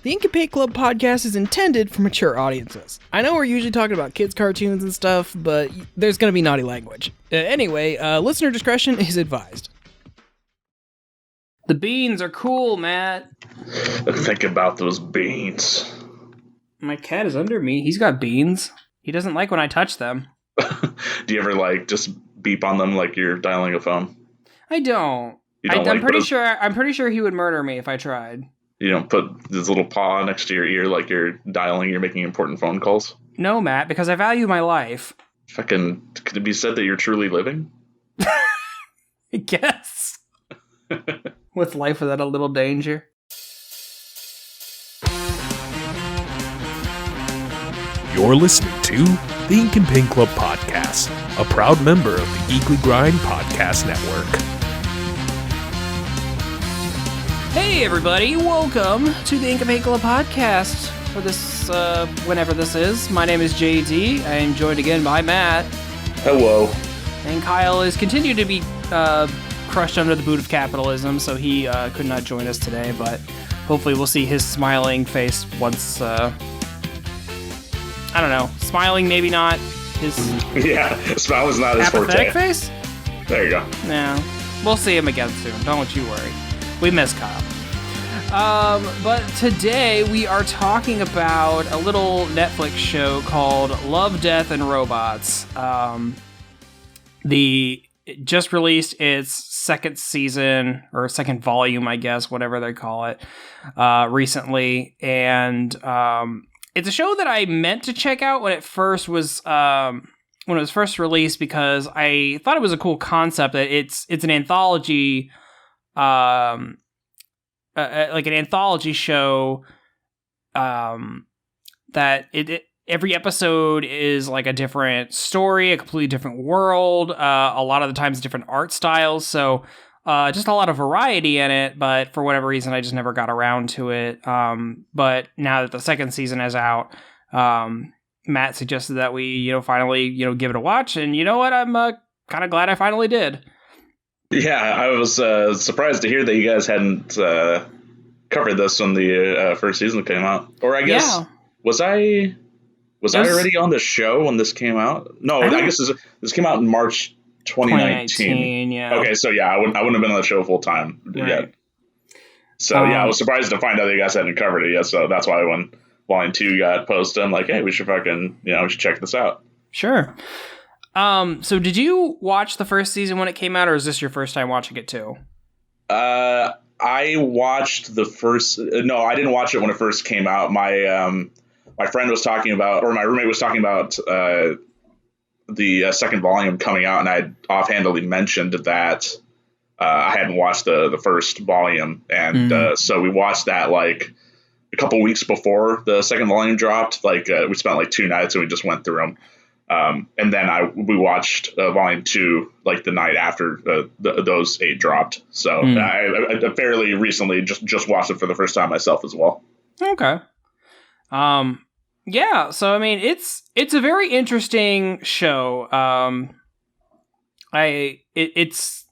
The Ink and Paint Club podcast is intended for mature audiences. I know we're usually talking about kids' cartoons and stuff, but there's going to be naughty language. Anyway, listener discretion is advised. The beans are cool, Matt. Think about those beans. My cat is under me. He's got beans. He doesn't like when I touch them. Do you ever, just beep on them like you're dialing a phone? I don't. I'm pretty sure he would murder me if I tried. You don't put this little paw next to your ear like you're making important phone calls? No, Matt, because I value my life. Fucking, could it be said that you're truly living? I guess. With life without a little danger. You're listening to the Ink and Paint Club podcast, a proud member of the Geekly Grind Podcast Network. Hey everybody, welcome to the Ink and Paint Club podcast for this, whenever this is. My name is JD. I am joined again by Matt. Hello. And Kyle is continued to be crushed under the boot of capitalism, so he could not join us today, but hopefully we'll see his smiling face once, I don't know, smiling maybe not, his... Yeah, smile is not his forte. Apathetic face? There you go. Yeah, we'll see him again soon, don't you worry. We miss Kyle. But today we are talking about a little Netflix show called Love, Death, and Robots. It just released its second season, or second volume, I guess, whatever they call it, recently. And it's a show that I meant to check out when it was first released, because I thought it was a cool concept that it's an anthology, like an anthology show, that every episode is like a different story, a completely different world, a lot of the times different art styles, so just a lot of variety in it, but for whatever reason I just never got around to it. But now that the second season is out, Matt suggested that we finally give it a watch, and you know what, I'm kind of glad I finally did. Yeah, I was surprised to hear that you guys hadn't covered this when the first season came out. Or I guess, yeah. Was I already on the show when this came out? No, I guess this came out in March 2019. Yeah. Okay, so yeah, I wouldn't have been on the show full time yet. So yeah, I was surprised to find out that you guys hadn't covered it yet. So that's why when Volume 2 got posted, I'm like, hey, we should check this out. Sure. So did you watch the first season when it came out, or is this your first time watching it too? I watched the first. No, I didn't watch it when it first came out. My friend was talking about, or my roommate was talking about the second volume coming out, and I offhandedly mentioned that I hadn't watched the first volume, and so we watched that like a couple weeks before the second volume dropped. We spent like 2 nights and we just went through them. And then we watched Volume 2 like the night after those 8 dropped. So I fairly recently just watched it for the first time myself as well. Okay. Yeah. So I mean, it's a very interesting show. It's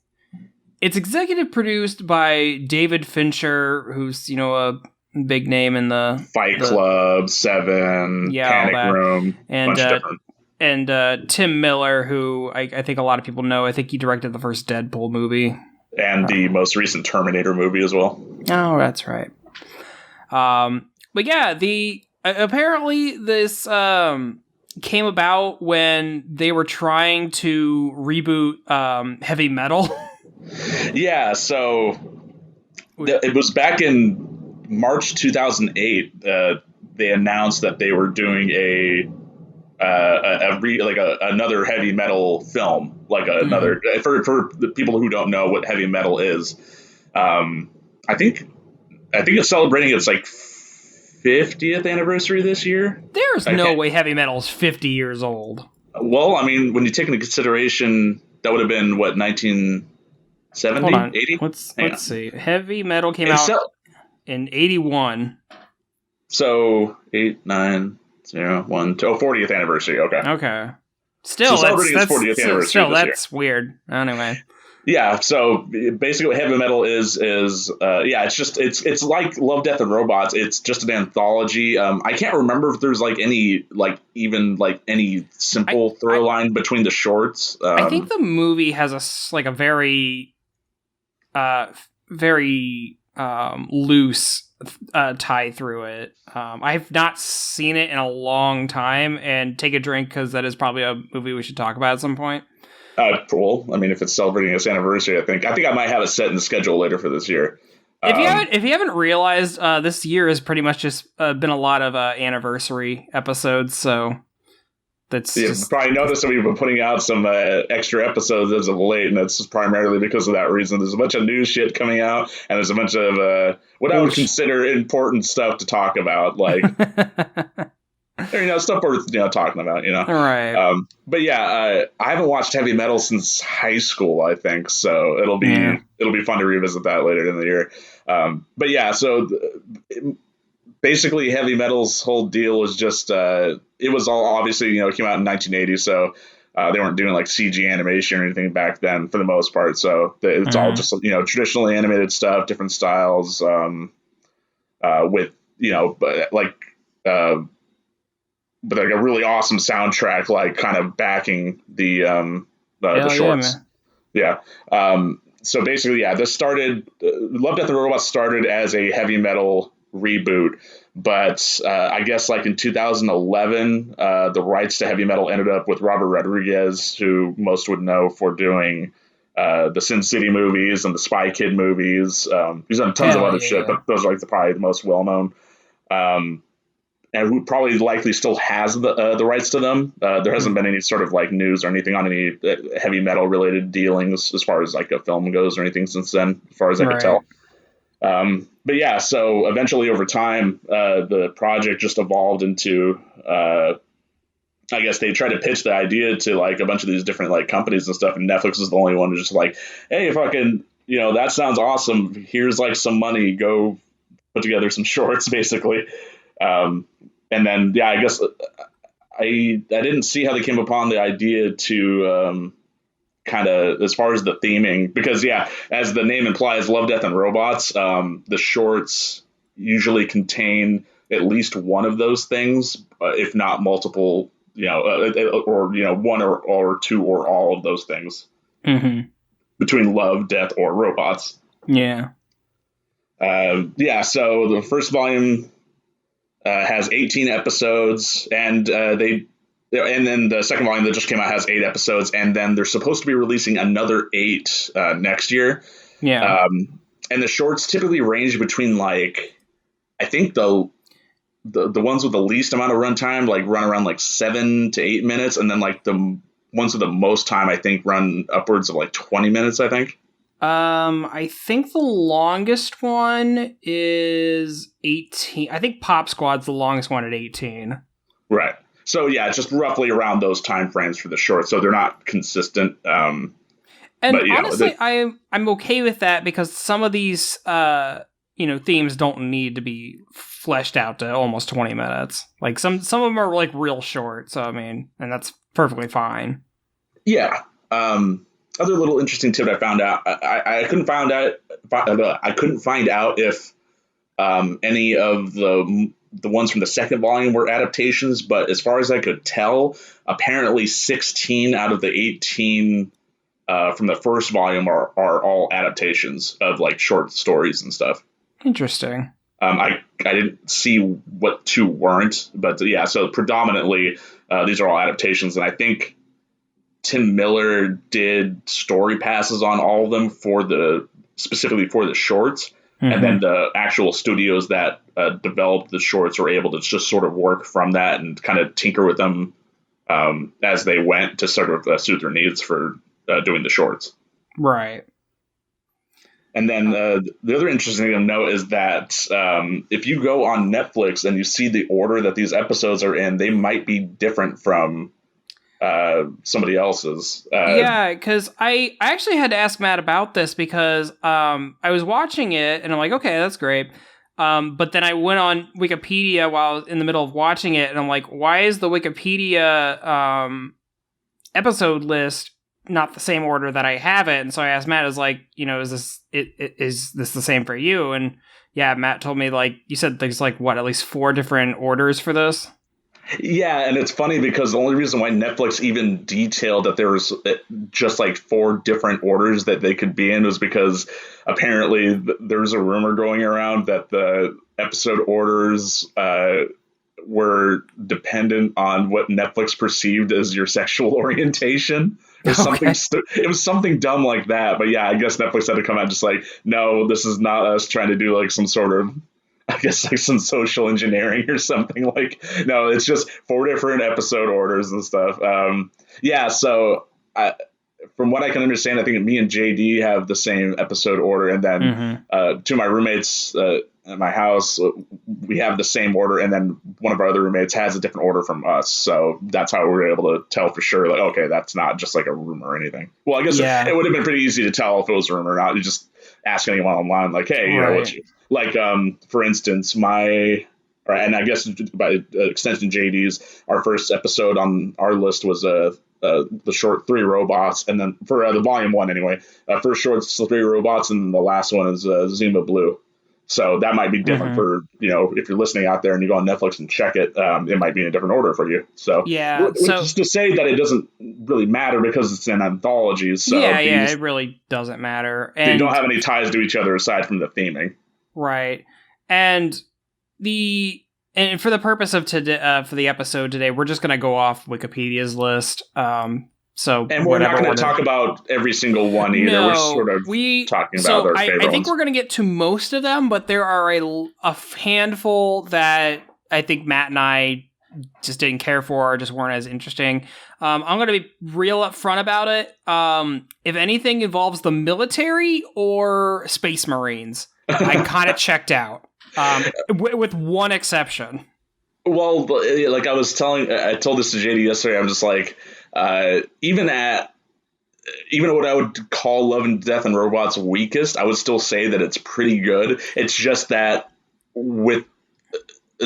executive produced by David Fincher, who's a big name in the Fight Club, Seven, Panic Room, and bunch of different. And Tim Miller, who I think a lot of people know. I think he directed the first Deadpool movie. And the most recent Terminator movie as well. Oh, that's right. But yeah, apparently this came about when they were trying to reboot heavy metal. Yeah, so it was back in March 2008. They announced that they were doing another heavy metal film, another for the people who don't know what heavy metal is. I think it's celebrating its 50th anniversary this year. There's no way heavy metal is 50 years old. Well, I mean, when you take into consideration that would have been what, 1970, 80? Let's see. Heavy metal came out in 81. So 8, 9, 0, 1, 2, 40th anniversary. Okay. Still, so celebrating its 40th anniversary. That's weird. Anyway. Yeah, so basically what heavy metal is yeah, it's like Love, Death and Robots. It's just an anthology. I can't remember if there's like any any simple throw line between the shorts. I think the movie has a very very loose tie through it. I've not seen it in a long time, and take a drink because that is probably a movie we should talk about at some point. Cool. I mean, if it's celebrating its anniversary, I think I might have it set in the schedule later for this year. If you haven't realized, this year has pretty much just been a lot of anniversary episodes. So that's you've probably noticed that we've been putting out some extra episodes as of late, and that's primarily because of that reason. There's a bunch of new shit coming out, and there's a bunch of what I would consider important stuff to talk about, like. Stuff worth talking about, Right. But yeah, I haven't watched heavy metal since high school, I think, so it'll be fun to revisit that later in the year. But yeah, so basically, heavy metal's whole deal was just it was all obviously it came out in 1980, so they weren't doing like CG animation or anything back then for the most part. So it's all just traditionally animated stuff, different styles, with but like a really awesome soundtrack, like kind of backing the shorts. Yeah. So basically, yeah, this started. Love, Death and Robots started as a heavy metal reboot, but I guess like in 2011, the rights to heavy metal ended up with Robert Rodriguez, who most would know for doing the Sin City movies and the Spy Kid movies. He's done tons of other shit, but those are like probably the most well known. And who probably likely still has the rights to them. There hasn't been any sort of like news or anything on any heavy metal related dealings as far as like a film goes or anything since then, as far as I could tell. But yeah, so eventually over time, the project just evolved into, I guess they tried to pitch the idea to like a bunch of these different like companies and stuff. And Netflix is the only one who's just like, hey, fucking, that sounds awesome. Here's like some money. Go put together some shorts, basically. And then, yeah, I guess I didn't see how they came upon the idea to kind of, as far as the theming, because, yeah, as the name implies, Love, Death, and Robots, the shorts usually contain at least one of those things, if not multiple, or, one or two or all of those things between love, death, or robots. Yeah. Yeah, so the first volume has 18 episodes, and then the second volume that just came out has 8 episodes, and then they're supposed to be releasing another 8 next year. Yeah. And the shorts typically range between like, I think the ones with the least amount of runtime like run around like 7 to 8 minutes, and then like the ones with the most time I think run upwards of like 20 minutes, I think. I think the longest one is 18. I think Pop Squad's the longest one at 18. Right. So yeah, just roughly around those time frames for the short. So they're not consistent. And but, honestly, I'm okay with that because some of these themes don't need to be fleshed out to almost 20 minutes. Like some of them are like real short. So I mean, and that's perfectly fine. Yeah. Other little interesting tip I found out. I couldn't find out. I couldn't find out if any of the ones from the second volume were adaptations, but as far as I could tell, apparently 16 out of the 18 from the first volume are all adaptations of like short stories and stuff. Interesting. I didn't see what 2 weren't, but yeah. So predominantly these are all adaptations, and I think Tim Miller did story passes on all of them specifically for the shorts. And then the actual studios that developed the shorts were able to just sort of work from that and kind of tinker with them as they went to sort of suit their needs for doing the shorts. Right. And then the other interesting thing to note is that if you go on Netflix and you see the order that these episodes are in, they might be different from somebody else's. Yeah, because I actually had to ask Matt about this because I was watching it and I'm like, okay, that's great. But then I went on Wikipedia while I was in the middle of watching it and I'm like, why is the Wikipedia episode list not the same order that I have it. And so I asked Matt, is like, is this the same for you? And yeah, Matt told me, like, you said there's like at least 4 different orders for this. Yeah, and it's funny because the only reason why Netflix even detailed that there was just like 4 different orders that they could be in was because apparently there's a rumor going around that the episode orders were dependent on what Netflix perceived as your sexual orientation or something. It was something dumb like that. But yeah, I guess Netflix had to come out just like, no, this is not us trying to do like some sort of, I guess, like some social engineering or something. Like, no, it's just 4 different episode orders and stuff. Yeah, so from what I can understand, I think me and JD have the same episode order, and then 2 of my roommates at my house, we have the same order, and then one of our other roommates has a different order from us. So that's how we were able to tell for sure, like, okay, that's not just like a rumor or anything. Well, I guess it would have been pretty easy to tell if it was a rumor or not. You just ask anyone online, like, hey, like, for instance, and I guess by extension, JD's, our first episode on our list was the short 3 robots, and then for the volume 1 anyway, first short's 3 robots, and the last one is Zima Blue. So that might be different for, if you're listening out there and you go on Netflix and check it, it might be in a different order for you. So yeah, which is to say that it doesn't really matter because it's an anthology. So it really doesn't matter. And they don't have any ties to each other aside from the theming. Right. And for the purpose of today, for the episode today, we're just going to go off Wikipedia's list. And we're not going to talk about every single one either. No, we're sort of talking about our favorite I think ones. we're going to get to most of them, but there are a handful that I think Matt and I just didn't care for or just weren't as interesting. I'm going to be real upfront about it. If anything involves the military or Space Marines, I kind of checked out, with one exception. Well, like I told this to JD yesterday. I'm just like, even at what I would call Love and Death and Robots weakest, I would still say that it's pretty good. It's just that with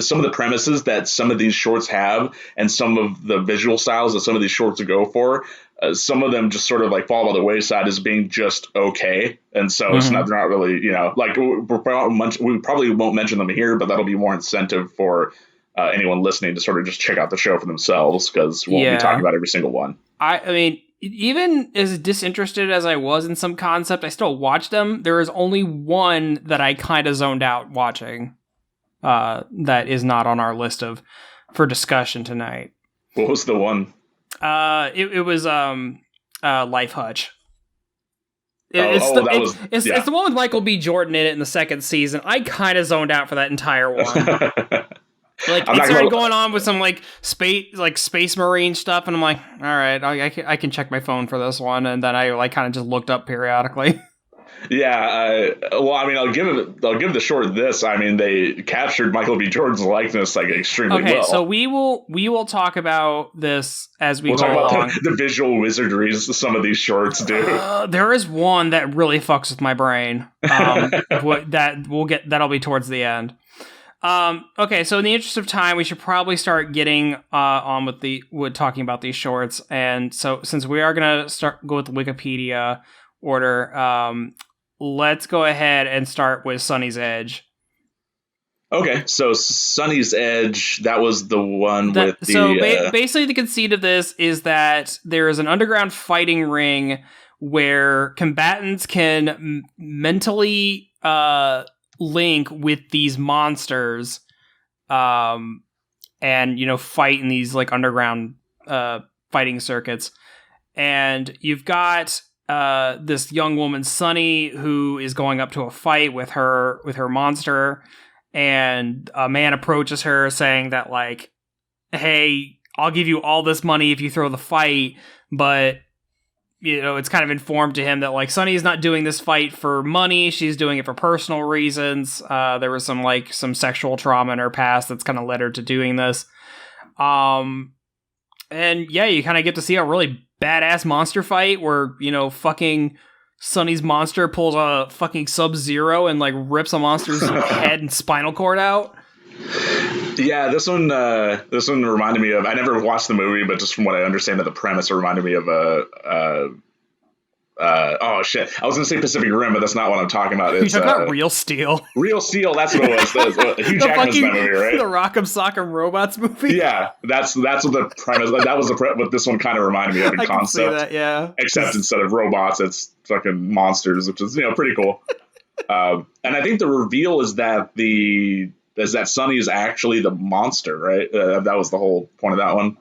some of the premises that some of these shorts have and some of the visual styles that some of these shorts go for, some of them just sort of like fall by the wayside as being just okay. And so it's not, they're not really, like we probably won't mention them here, but that'll be more incentive for anyone listening to sort of just check out the show for themselves, because we won't be talking about every single one. I mean, even as disinterested as I was in some concept, I still watched them. There is only one that I kind of zoned out watching that is not on our list for discussion tonight. What was the one? It was Life Hutch. It's the one with Michael B. Jordan in it in the 2nd season. I kind of zoned out for that entire one. Like, it started going on with some space marine stuff, and I'm like, all right, I can check my phone for this one, and then I kind of just looked up periodically. Yeah, well, I mean, I'll give the short this. I mean, they captured Michael B. Jordan's likeness extremely well. Okay, so we will talk about this as we'll go talk along. About the visual wizardries some of these shorts do. There is one that really fucks with my brain. That'll be towards the end. Okay, so in the interest of time, we should probably start getting on with talking about these shorts. And so, since we are gonna go with the Wikipedia order, let's go ahead and start with Sunny's Edge. Okay, so Sunny's Edge, that was the one with the... So basically the conceit of this is that there is an underground fighting ring where combatants can mentally link with these monsters and fight in these underground fighting circuits. And you've got this young woman, Sunny, who is going up to a fight with her monster, and a man approaches her saying that hey, I'll give you all this money if you throw the fight, but it's kind of informed to him that Sunny is not doing this fight for money, she's doing it for personal reasons. There was some sexual trauma in her past that's kind of led her to doing this. And yeah, you kind of get to see a really badass monster fight where, fucking Sunny's monster pulls a fucking Sub-Zero and rips a monster's head and spinal cord out. Yeah, this one reminded me of, I never watched the movie, but just from what I understand of the premise, it reminded me of oh shit, I was gonna say Pacific Rim, but that's not what I'm talking about. You're It's talking about Real Steel. Real Steel. That's what it was. Hugh Jackman's in that movie, right? The Rock'em Sock'em Robots movie. Yeah, that's what the premise. That was what this one kind of reminded me of in I concept. Can see that, yeah. Except instead of robots, it's fucking monsters, which is pretty cool. And I think the reveal is that Sonny is actually the monster, right? That was the whole point of that one.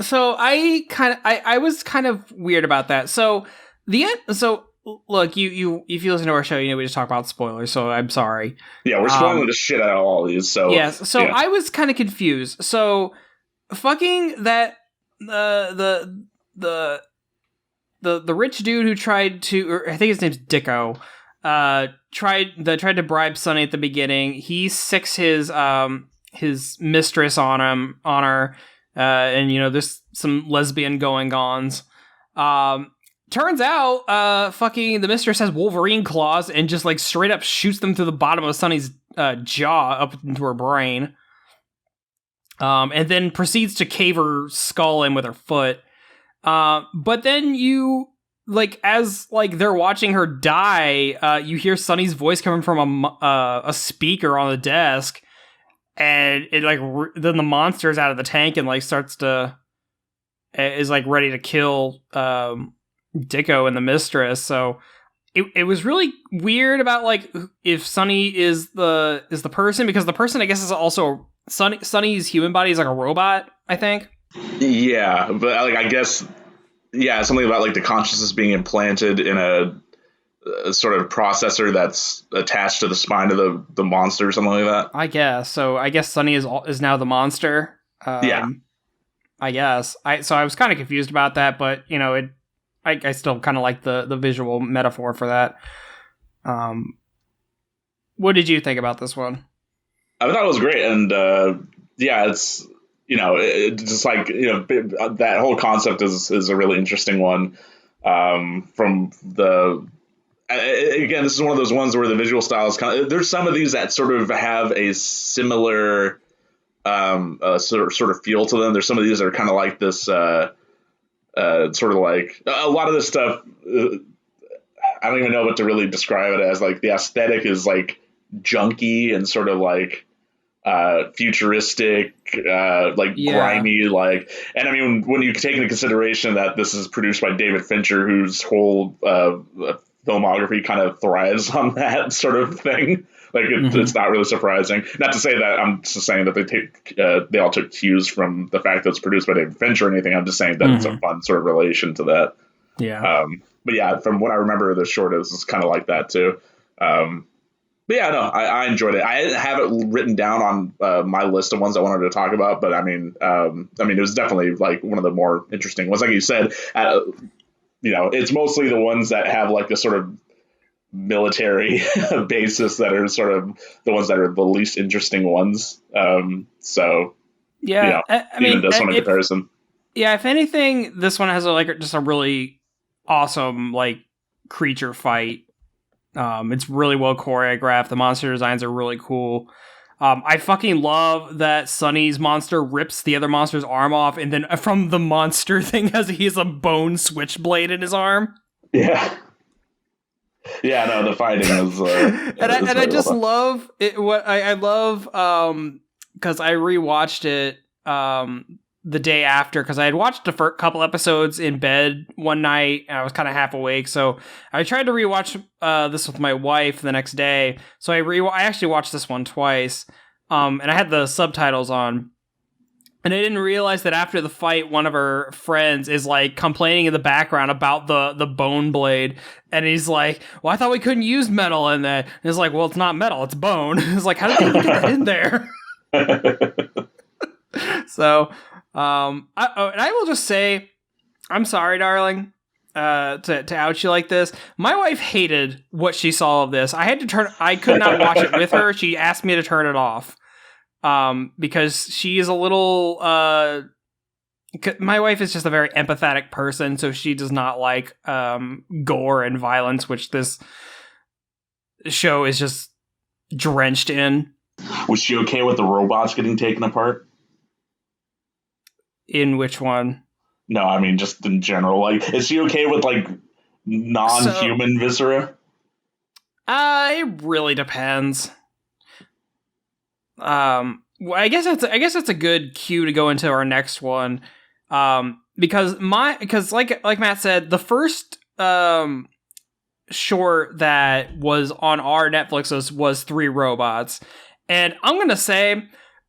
So I was kind of weird about that. So the end. So look, you if you listen to our show, we just talk about spoilers. So I'm sorry. Yeah, we're spoiling the shit out of all of these. So yes. So yeah. I was kind of confused. So fucking that the rich dude who tried to, or I think his name's Dicko, tried to bribe Sonny at the beginning. He sicks his mistress on her. And there's some lesbian going-ons. Turns out, fucking the mistress has Wolverine claws and just like straight up shoots them through the bottom of Sonny's jaw up into her brain. And then proceeds to cave her skull in with her foot. But then as they're watching her die, you hear Sonny's voice coming from a speaker on the desk. And it then the monster's out of the tank and is ready to kill Dicko and the mistress. So it was really weird about if Sonny is the person, because the person I guess is also Sonny's human body is like a robot, I think. Yeah, but I guess something about the consciousness being implanted in a sort of processor that's attached to the spine of the monster or something like that. I guess. So I guess Sonny is now the monster. Yeah. I guess. So I was kind of confused about that, but I still kind of like the visual metaphor for that. What did you think about this one? I thought it was great, and it's just that whole concept is a really interesting one. From the again, this is one of those ones where the visual style is there's some of these that sort of have a similar sort of feel to them. There's some of these that are kind of like this sort of like a lot of this stuff. I don't even know what to really describe it as. The aesthetic is junky and sort of futuristic, grimy, and I mean, when you take into consideration that this is produced by David Fincher, whose whole filmography kind of thrives on that sort of thing. It's not really surprising. Not to say that I'm just saying that they all took cues from the fact that it's produced by David Fincher or anything. I'm just saying that it's a fun sort of relation to that. Yeah. But yeah, from what I remember, the short is kind of like that too. But yeah, no, I enjoyed it. I didn't have it written down on my list of ones I wanted to talk about, but I mean, it was definitely one of the more interesting ones. Like you said, it's mostly the ones that have a sort of military basis that are sort of the ones that are the least interesting ones. So yeah, I mean, this one in comparison. Yeah, if anything, this one has just a really awesome creature fight. It's really well choreographed. The monster designs are really cool. I fucking love that Sonny's monster rips the other monster's arm off, and then from the monster thing he has a bone switchblade in his arm. Yeah. Yeah, no, the fighting is I just love it. What I love because I rewatched it the day after, because I had watched the first couple episodes in bed one night and I was kind of half awake, so I tried to rewatch this with my wife the next day. So I actually watched this one twice, and I had the subtitles on, and I didn't realize that after the fight, one of her friends is complaining in the background about the bone blade, and he's like, "Well, I thought we couldn't use metal in that." And it's well, it's not metal, it's bone. It's how did they get that in there? So. And I will just say, I'm sorry, darling, to out you like this. My wife hated what she saw of this. I could not watch it with her. She asked me to turn it off. Because she is a little, my wife is just a very empathetic person, so she does not like, gore and violence, which this show is just drenched in. Was she okay with the robots getting taken apart? In which one? No, I mean just in general. Like, is she okay with like non-human viscera? It really depends. Well, I guess that's a good cue to go into our next one. Because like Matt said, the first short that was on our Netflix was Three Robots, and I'm gonna say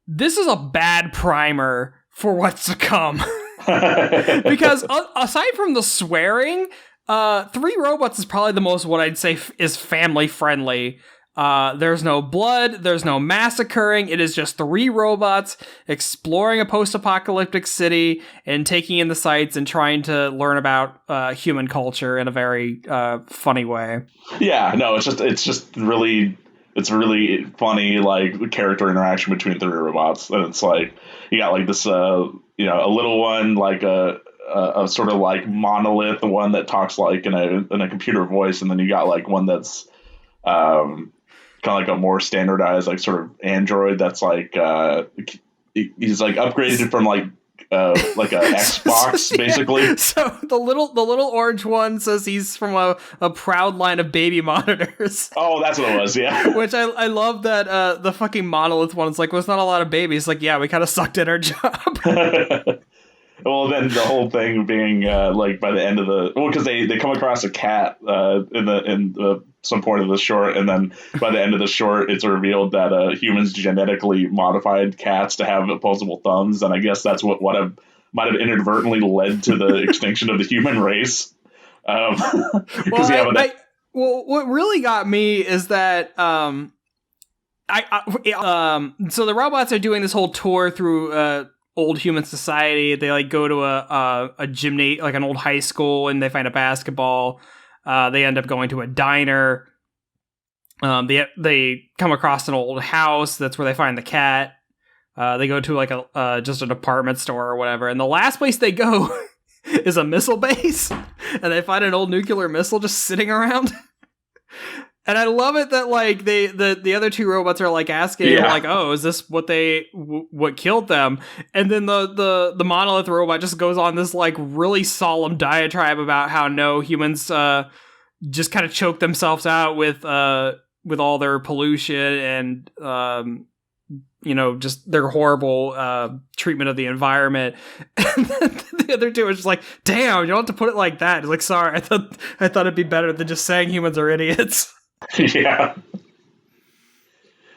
this is a bad primer for what's to come. Because aside from the swearing, Three Robots is probably the most, what I'd say is family friendly. There's no blood, there's no massacring. It is just three robots exploring a post-apocalyptic city and taking in the sights and trying to learn about human culture in a very funny way. Yeah, no, it's really funny, like the character interaction between three robots, and it's like you got like this a little one, like a sort of like monolith, the one that talks like in a computer voice, and then you got like one that's kind of like a more standardized, like sort of android that's like he's like upgraded from like a Xbox basically. So the little orange one says he's from a proud line of baby monitors. Oh, that's what it was, yeah. Which I love that the fucking monolith one is like, well, it's not a lot of babies. Like, yeah, we kind of sucked at our job. Well, then the whole thing being like by the end of because they come across a cat in some point of the short, and then by the end of the short, it's revealed that humans genetically modified cats to have opposable thumbs, and I guess that's what might have inadvertently led to the extinction of the human race. Well, what really got me is that so the robots are doing this whole tour through old human society. They like go to a gymnasium, like an old high school, and they find a basketball. They end up going to a diner. They come across an old house. That's where they find the cat. They go to like just a department store or whatever. And the last place they go is a missile base, and they find an old nuclear missile just sitting around. And I love it that like the other two robots are like asking like, oh, is this what killed them? And then the monolith robot just goes on this like really solemn diatribe about how no humans just kind of choke themselves out with all their pollution and just their horrible treatment of the environment. And then the other two are just like, damn, you don't have to put it like that. It's like, sorry, I thought it'd be better than just saying humans are idiots. Yeah.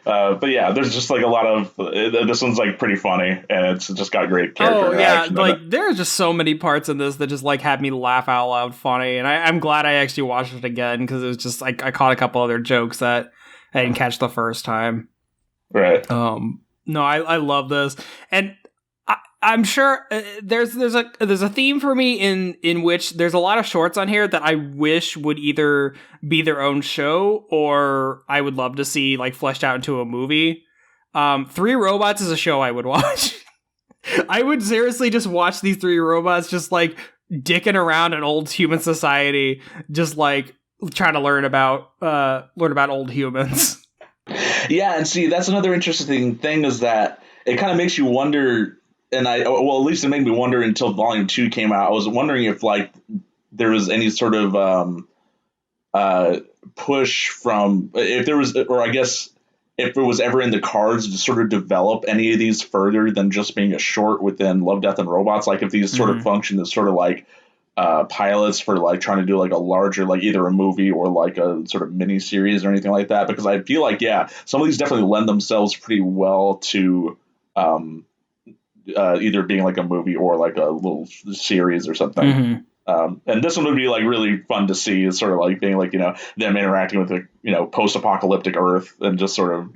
But yeah, there's just like a lot of this one's like pretty funny, and it's just got great character interaction. Like there's just so many parts in this that just like had me laugh out loud funny, and I'm glad I actually watched it again because it was just like I caught a couple other jokes that I didn't catch the first time. Right. No, I love this, and I'm sure there's a theme for me in which there's a lot of shorts on here that I wish would either be their own show or I would love to see like fleshed out into a movie. Three Robots is a show I would watch. I would seriously just watch these three robots just like dicking around in old human society, just like trying to learn about old humans. Yeah, and see, that's another interesting thing is that it kind of makes you wonder. And at least it made me wonder until Volume 2 came out. I was wondering if like there was any sort of push from if there was, or I guess if it was ever in the cards to sort of develop any of these further than just being a short within Love, Death, and Robots. Like if these sort of function as sort of like pilots for like trying to do like a larger, like either a movie or like a sort of mini series or anything like that. Because I feel like, yeah, some of these definitely lend themselves pretty well to either being like a movie or like a little series or something. And this one would be like really fun to see, is sort of like being like, them interacting with the, post-apocalyptic Earth and just sort of,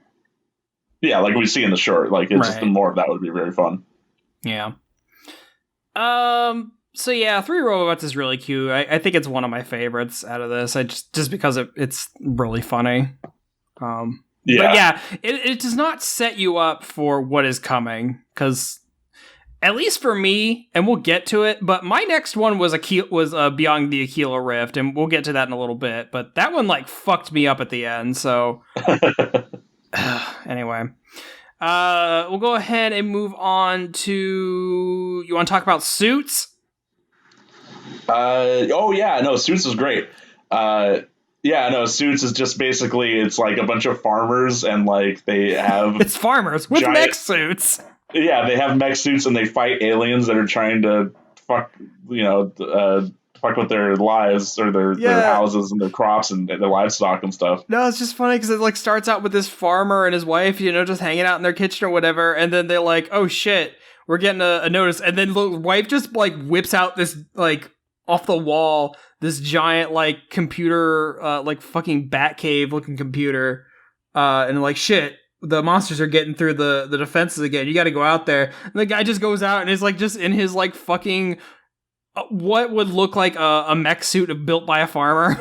like we see in the short, like it's just more of that would be very fun. Yeah. So yeah, Three Robots is really cute. I think it's one of my favorites out of this. I just because it's really funny. But yeah, it does not set you up for what is coming, because at least for me, and we'll get to it, but my next one was Beyond the Aquila Rift, and we'll get to that in a little bit, but that one like fucked me up at the end, so anyway. We'll go ahead and move on to... You want to talk about Suits? Oh yeah, no, Suits is great. Yeah, no, Suits is just basically, it's like a bunch of farmers and like they have It's farmers with mech suits. Yeah, they have mech suits and they fight aliens that are trying to fuck with their lives or their houses and their crops and their livestock and stuff. No, it's just funny because it like starts out with this farmer and his wife, just hanging out in their kitchen or whatever, and then they're like, "Oh shit, we're getting a notice," and then the wife just like whips out this like off the wall this giant like computer, like fucking Batcave looking computer, and like shit. The monsters are getting through the defenses again. You got to go out there. And the guy just goes out and is like just in his like fucking what would look like a mech suit built by a farmer.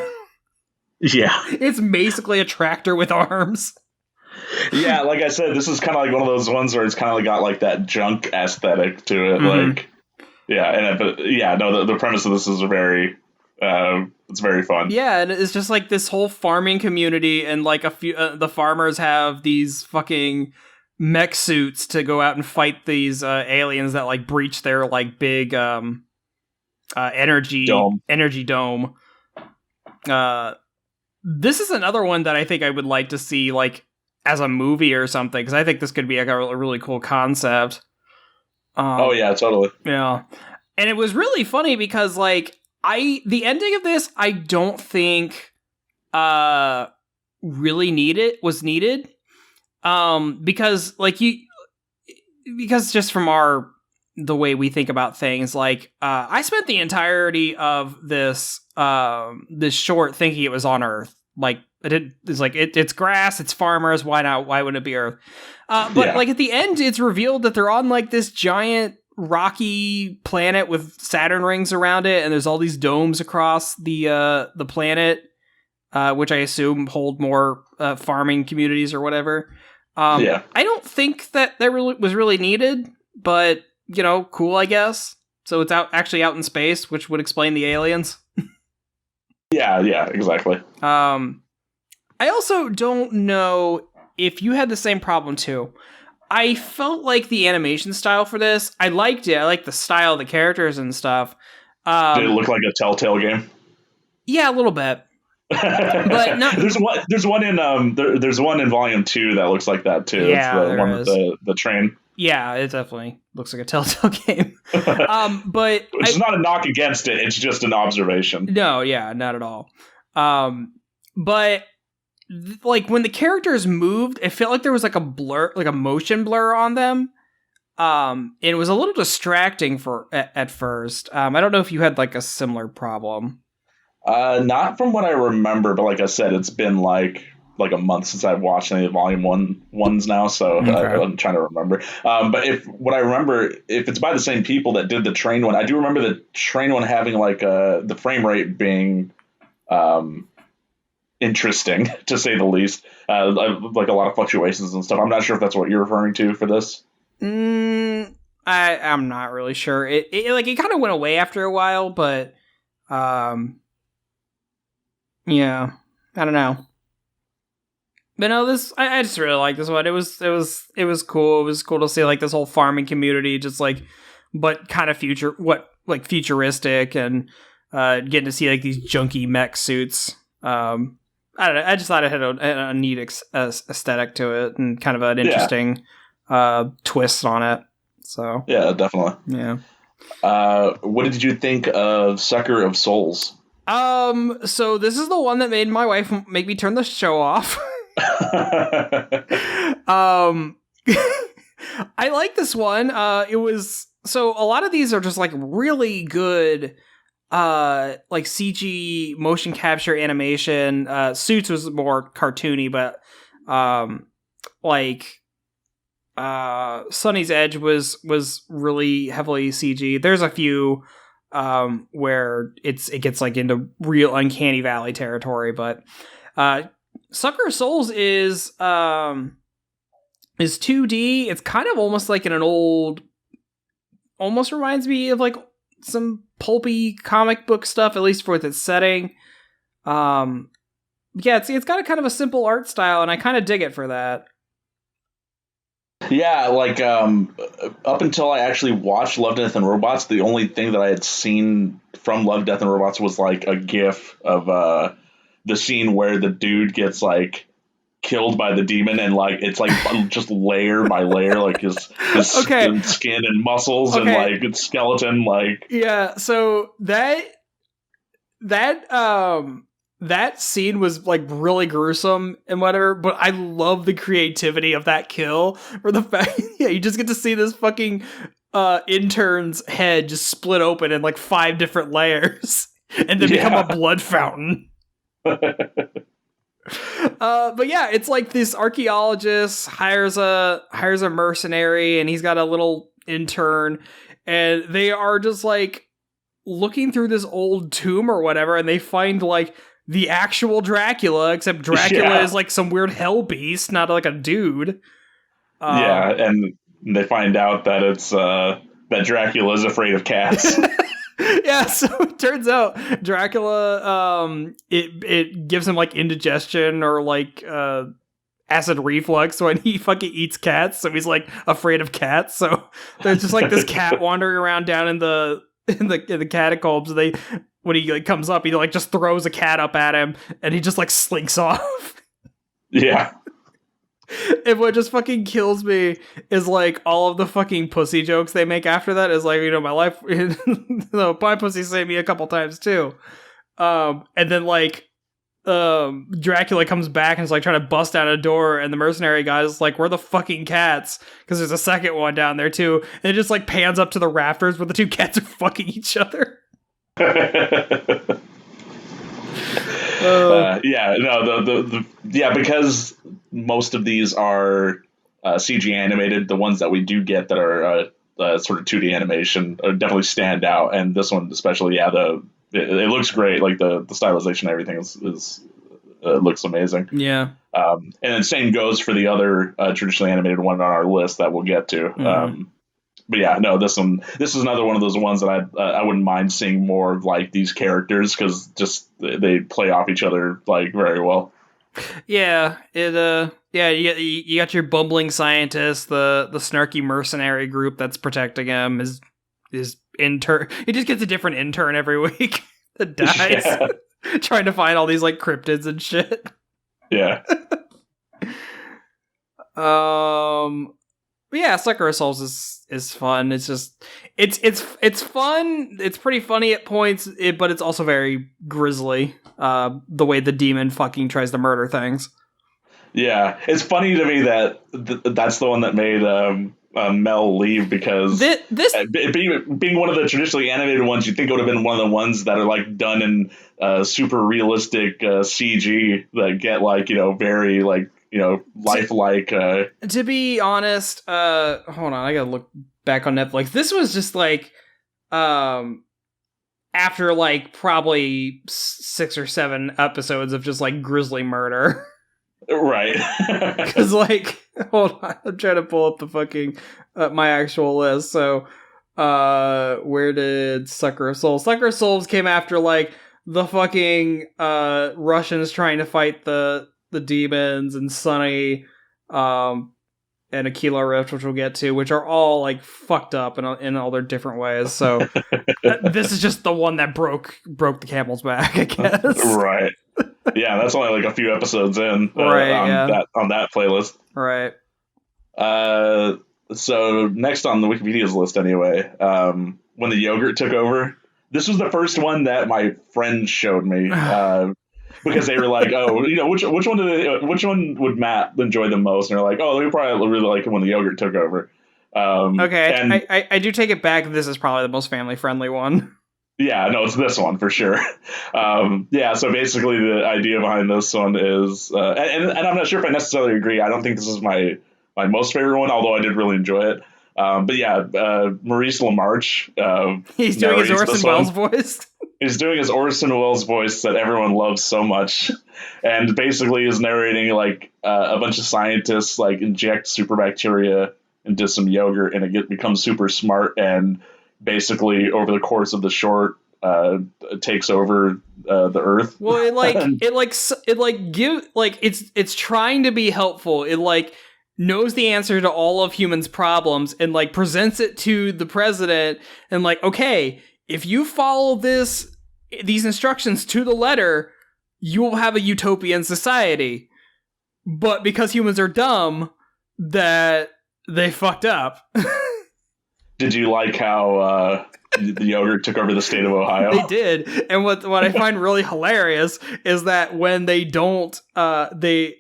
Yeah, it's basically a tractor with arms. Yeah, like I said, this is kind of like one of those ones where it's kind of got like that junk aesthetic to it. Mm-hmm. Like, yeah, the premise of this is it's very fun. Yeah, and it's just like this whole farming community, and like a few the farmers have these fucking mech suits to go out and fight these aliens that like breach their like big energy dome. This is another one that I think I would like to see like as a movie or something, because I think this could be like a really cool concept. Oh yeah, totally. Yeah, and it was really funny because like the ending of this I don't think really was needed, because just from the way we think about things, like I spent the entirety of this short thinking it was on Earth. Like it's grass, it's farmers, why not? Why wouldn't it be Earth? But like at the end, it's revealed that they're on like this giant rocky planet with Saturn rings around it, and there's all these domes across the planet, which I assume hold more farming communities or whatever. I don't think that really was really needed, but cool, I guess. So it's actually out in space, which would explain the aliens. Yeah, exactly. I also don't know if you had the same problem too. I felt like the animation style for this, I liked it. I liked the style of the characters and stuff. Did it look like a Telltale game? Yeah, a little bit. But not. There's one in Volume 2 that looks like that too. Yeah, it's the one with the train. Yeah, it definitely looks like a Telltale game. But it's not a knock against it. It's just an observation. No, yeah, not at all. But like when the characters moved, it felt like there was like a blur, like a motion blur on them. And it was a little distracting at first. I don't know if you had like a similar problem. Not from what I remember, but like I said, it's been like a month since I've watched any of the Volume 1 ones now, so okay. I'm trying to remember. But if it's by the same people that did the train one, I do remember the train one having like the frame rate being interesting, to say the least. Like a lot of fluctuations and stuff. I'm not sure if that's what you're referring to for this. I'm not really sure. It kind of went away after a while, but yeah, I don't know. But no, I just really like this one. It was cool. It was cool to see like this whole farming community, just like, but kind of futuristic, and getting to see like these junky mech suits. I don't know. I just thought it had a neat aesthetic to it, and kind of an interesting twist on it. So yeah, definitely. Yeah. What did you think of Sucker of Souls? So this is the one that made my wife make me turn the show off. I like this one. It was, so a lot of these are just like really good like CG motion capture animation. Suits was more cartoony, but like Sunny's Edge was really heavily CG. There's a few where it gets like into real Uncanny Valley territory, but Sucker of Souls is 2D. It's kind of almost like in an old, almost reminds me of like some pulpy comic book stuff, at least for its setting. Yeah, it's got a kind of a simple art style, and I kind of dig it for that. Yeah, like up until I actually watched Love, Death, and Robots, the only thing that I had seen from Love, Death, and Robots was like a GIF of the scene where the dude gets like killed by the demon, and like it's like just layer by layer, like his skin and muscles and like its skeleton, like yeah. So that scene was like really gruesome and whatever, but I love the creativity of that kill. For the fact, yeah, you just get to see this fucking intern's head just split open in like 5 different layers, and then become a blood fountain. But yeah, it's like this archaeologist hires a mercenary, and he's got a little intern, and they are just like looking through this old tomb or whatever, and they find like the actual Dracula, except Dracula is like some weird hell beast, not like a dude. And they find out that it's that Dracula is afraid of cats. Yeah, so it turns out Dracula, it gives him like indigestion or like acid reflux when he fucking eats cats, so he's like afraid of cats. So there's just like this cat wandering around down in the catacombs. When he like comes up, he like just throws a cat up at him, and he just like slinks off. Yeah. And what just fucking kills me is like all of the fucking pussy jokes they make after that is like, my life, my pussy saved me a couple times too. And then like, Dracula comes back and is like trying to bust down a door, and the mercenary guy's like, "Where are the fucking cats?" Because there's a second one down there too. And it just like pans up to the rafters where the 2 cats are fucking each other. Because most of these are CG animated, the ones that we do get that are sort of 2D animation definitely stand out, and this one especially, it looks great. Like the stylization and everything is looks amazing. Yeah. And then same goes for the other traditionally animated one on our list that we'll get to. Mm-hmm. But yeah, no, this is another one of those ones that I wouldn't mind seeing more of, like these characters, because just they play off each other like very well. Yeah, you got your bumbling scientist, the snarky mercenary group that's protecting him, his intern. He just gets a different intern every week that dies, trying to find all these like cryptids and shit. Yeah. Yeah, Sucker of Souls is fun. It's just it's fun. It's pretty funny at points, but it's also very grisly. The way the demon fucking tries to murder things. Yeah, it's funny to me that that's the one that made Mel leave, because this being one of the traditionally animated ones, you'd think it would have been one of the ones that are like done in super realistic CG that get like very like lifelike. To be honest, hold on, I gotta look back on Netflix. This was just like after like probably 6 or 7 episodes of just like Grizzly Murder. Right. Because like, hold on, I'm trying to pull up the fucking my actual list. So where did Sucker of Souls? Sucker of Souls came after like the fucking Russians trying to fight the demons, and Sunny and Aquila Rift, which we'll get to, which are all like fucked up in all their different ways. So this is just the one that broke the camel's back, I guess. Right. Yeah, that's only like a few episodes in on that playlist. Right. So next on the Wikipedia's list, anyway, when the yogurt took over, this was the first one that my friends showed me. Because they were like, oh, which one would Matt enjoy the most? And they're like, oh, they probably really like it when the yogurt took over. Okay, I do take it back. This is probably the most family friendly one. Yeah, no, it's this one for sure. So basically the idea behind this one is, and I'm not sure if I necessarily agree. I don't think this is my most favorite one, although I did really enjoy it. Maurice LaMarche. He's doing his Orson Welles voice. He's doing his Orson Welles voice that everyone loves so much, and basically is narrating like a bunch of scientists like inject super bacteria into some yogurt, and it becomes super smart, and basically over the course of the short it takes over the Earth. Well, it's trying to be helpful. It like knows the answer to all of humans' problems and like presents it to the president and like, okay, if you follow these instructions to the letter, you will have a utopian society. But because humans are dumb, that they fucked up. Did you like how the yogurt took over the state of Ohio? They did. And what I find really hilarious is that when they don't, they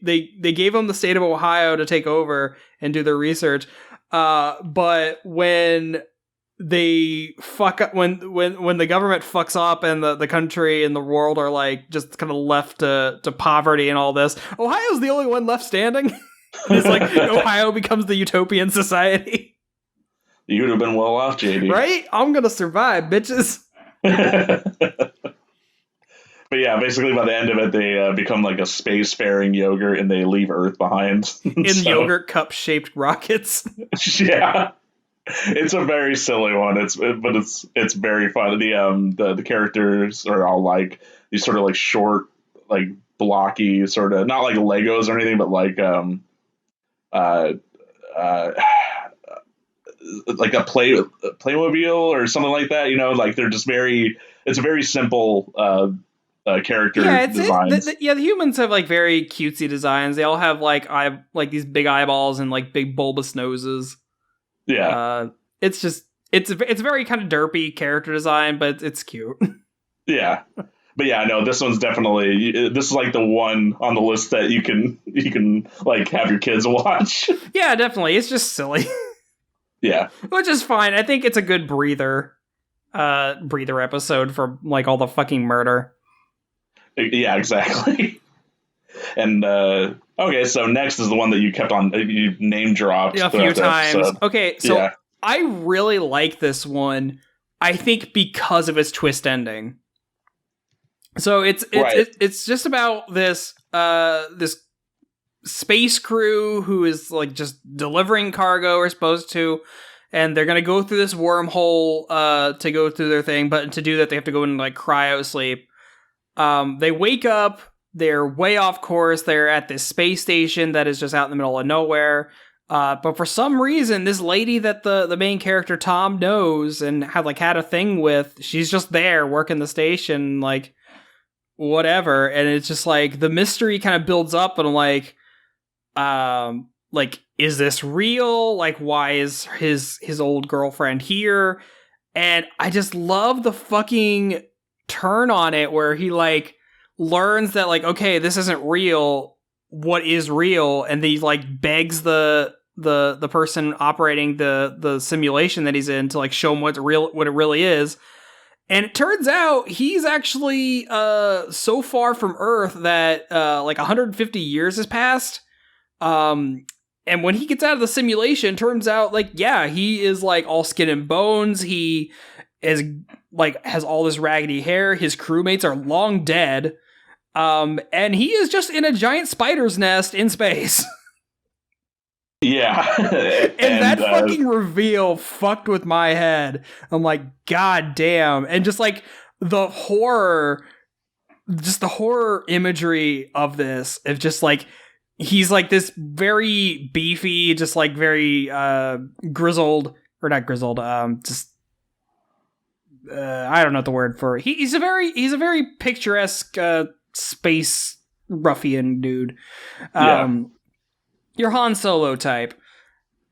gave them the state of Ohio to take over and do their research. But when they fuck up, when the government fucks up and the country and the world are like just kind of left to poverty and all this, Ohio's the only one left standing. It's like Ohio becomes the utopian society. You would have been well off, JD. Right? I'm gonna survive, bitches. But yeah, basically by the end of it, they become like a space-faring yogurt, and they leave Earth behind. In yogurt cup-shaped rockets. Yeah, it's a very silly one. It's very fun. The characters are all like these sort of like short, like blocky, sort of not like Legos or anything, but like like a Playmobil or something like that, like they're just it's a very simple character designs. The humans have like very cutesy designs. They all have like these big eyeballs and like big bulbous noses. Yeah. It's a very kind of derpy character design, but it's cute. Yeah. But yeah, no, this one's definitely, this is like the one on the list that you can like have your kids watch. Yeah, definitely. It's just silly. Yeah. Which is fine. I think it's a good breather episode for like all the fucking murder. Yeah, exactly. And okay, so next is the one that you name dropped a few times. Episode. Okay, so yeah. I really like this one. I think because of its twist ending. So it's just about this space crew who is like just delivering cargo or supposed to, and they're gonna go through this wormhole to go through their thing, but to do that they have to go into like cryo sleep. They wake up, they're way off course, they're at this space station that is just out in the middle of nowhere. But for some reason, this lady that the main character Tom knows and had a thing with, she's just there working the station, like whatever, and it's just like the mystery kind of builds up, and I'm like, is this real? Like, why is his old girlfriend here? And I just love the fucking turn on it where he like learns that like, okay, this isn't real. What is real? And he like begs the person operating the simulation that he's in to like show him what it really is. And it turns out he's actually so far from Earth that like 150 years has passed. And when he gets out of the simulation, turns out like, yeah, he is like all skin and bones. He is like has all this raggedy hair. His crewmates are long dead. And he is just in a giant spider's nest in space. Yeah. and that fucking reveal fucked with my head. I'm like, God damn. And just like the horror imagery of this, of just like, he's like this very beefy, just like very grizzled, or not grizzled, just I don't know what the word for it. He's a very picturesque space ruffian dude. Your Han Solo type.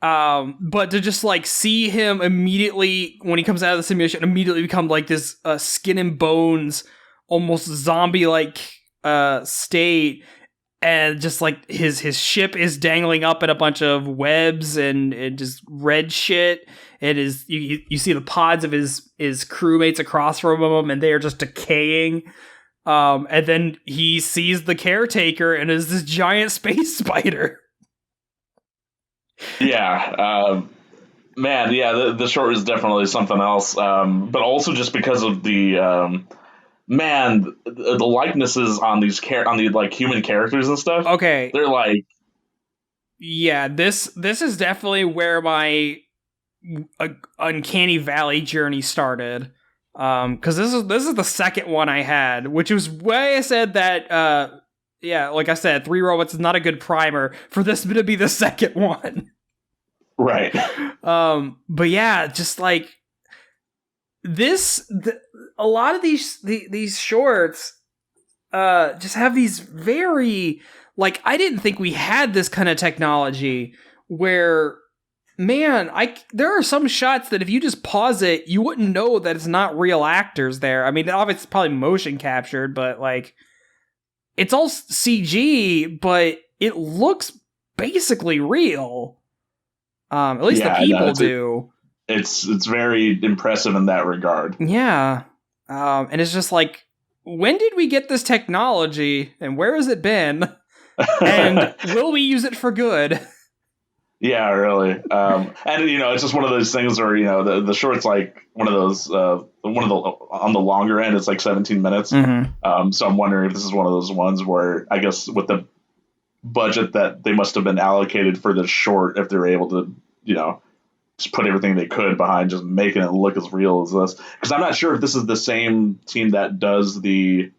But to just like see him immediately when he comes out of the simulation immediately become like this skin and bones, almost zombie like state. And just like his ship is dangling up in a bunch of webs and just red shit. It is you see the pods of his crewmates across from him, and they are just decaying. And then he sees the caretaker, and is this giant space spider. Yeah, man. Yeah, the short is definitely something else. But also just because of the. Man, the likenesses on these on the like human characters and stuff. Okay, they're like, yeah. This is definitely where my Uncanny Valley journey started. Because this is the second one I had, which was why I said that yeah, like I said, 3 robots is not a good primer for this to be the second one. Right. But yeah, just like a lot of these shorts just have these very, like, I didn't think we had this kind of technology where, man, there are some shots that if you just pause it, you wouldn't know that it's not real actors there. I mean, obviously it's probably motion captured, but like, it's all CG, but it looks basically real. At least the people do. It's very impressive in that regard. Yeah. And it's just like, when did we get this technology and where has it been? And will we use it for good? Yeah, really. And it's just one of those things where, the short's like one of those, on the longer end, it's like 17 minutes. Mm-hmm. So I'm wondering if this is one of those ones where, I guess with the budget that they must have been allocated for this short, if they're able to, just put everything they could behind just making it look as real as this. Because I'm not sure if this is the same team that does the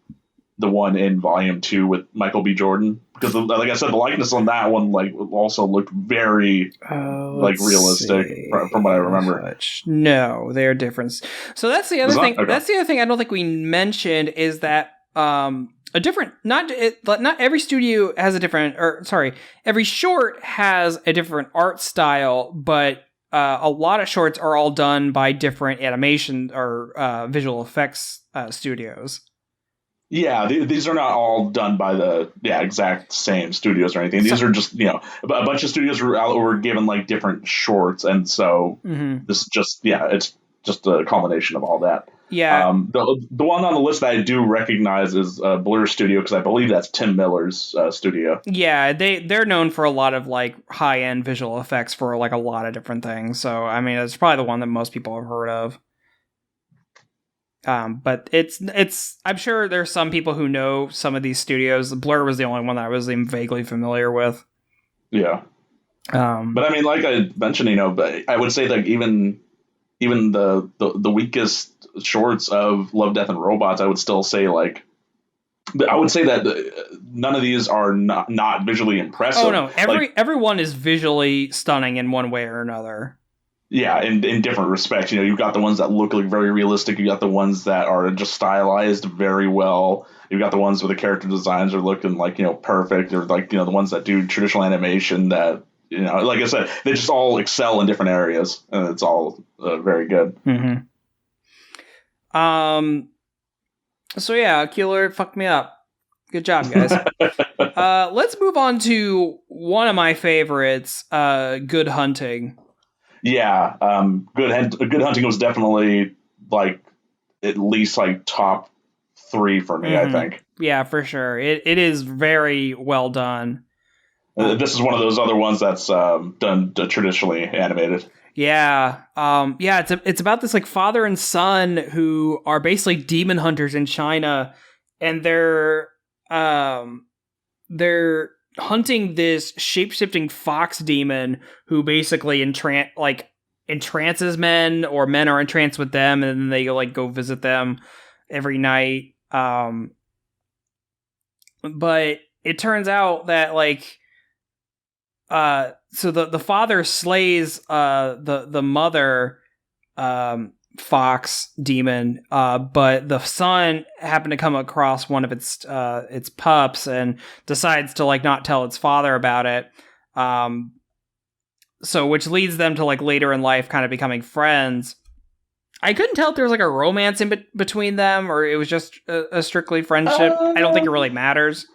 one in Volume 2 with Michael B. Jordan. Because, like I said, the likeness on that one also looked very realistic from what I remember. No, they're different. So that's the other thing. Okay. That's the other thing I don't think we mentioned is that a different, not every studio has a different, every short has a different art style, but a lot of shorts are all done by different animation or visual effects studios. Yeah, these are not all done by the exact same studios or anything. These are just, a bunch of studios were given like different shorts. And so this is just, it's just a culmination of all that. Yeah. The one on the list that I do recognize is Blur Studio, because I believe that's Tim Miller's studio. Yeah, they're known for a lot of like high-end visual effects for like a lot of different things. So, I mean, it's probably the one that most people have heard of. But it's I'm sure there's some people who know some of these studios. Blur was the only one that I was even vaguely familiar with. Yeah. But I mean, like I mentioned, I would say that even the weakest shorts of Love, Death, and Robots, I would still say that none of these are not visually impressive. Oh no, everyone is visually stunning in one way or another. Yeah, in different respects. You've got the ones that look like very realistic. You got the ones that are just stylized very well. You've got the ones where the character designs are looking like, perfect, or like, the ones that do traditional animation that, like I said, they just all excel in different areas, and it's all very good. Mm-hmm. So yeah, Keeler fucked me up. Good job, guys. Let's move on to one of my favorites, Good Hunting. Yeah, Good Hunting was definitely like at least like top 3 for me. I think. Yeah, for sure. It is very well done. This is one of those other ones that's done traditionally animated. Yeah, it's about this like father and son who are basically demon hunters in China, and they're hunting this shape-shifting fox demon who basically entrances men, or men are entranced with them, and then they go visit them every night. But it turns out that so the father slays the mother fox demon, but the son happened to come across one of its pups and decides to not tell its father about it. So which leads them to later in life kind of becoming friends. I couldn't tell if there was a romance in between them, or it was just a strictly friendship. I don't think it really matters.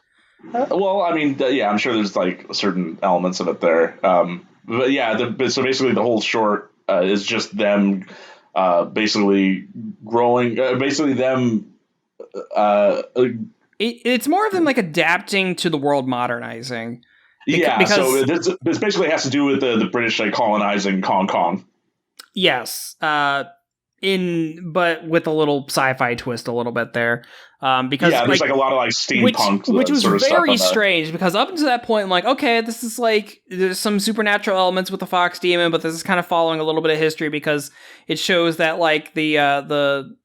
Well, I mean, I'm sure there's certain elements of it there. But yeah, so basically the whole short is just them basically growing, basically them. It's more of them adapting to the world, modernizing. Because so this basically has to do with the British colonizing Hong Kong. Yes, but with a little sci-fi twist a little bit there. Because there's a lot of steampunk, which was sort of very strange, because up until that point, I'm like, okay, this is there's some supernatural elements with the fox demon, but this is kind of following a little bit of history, because it shows that the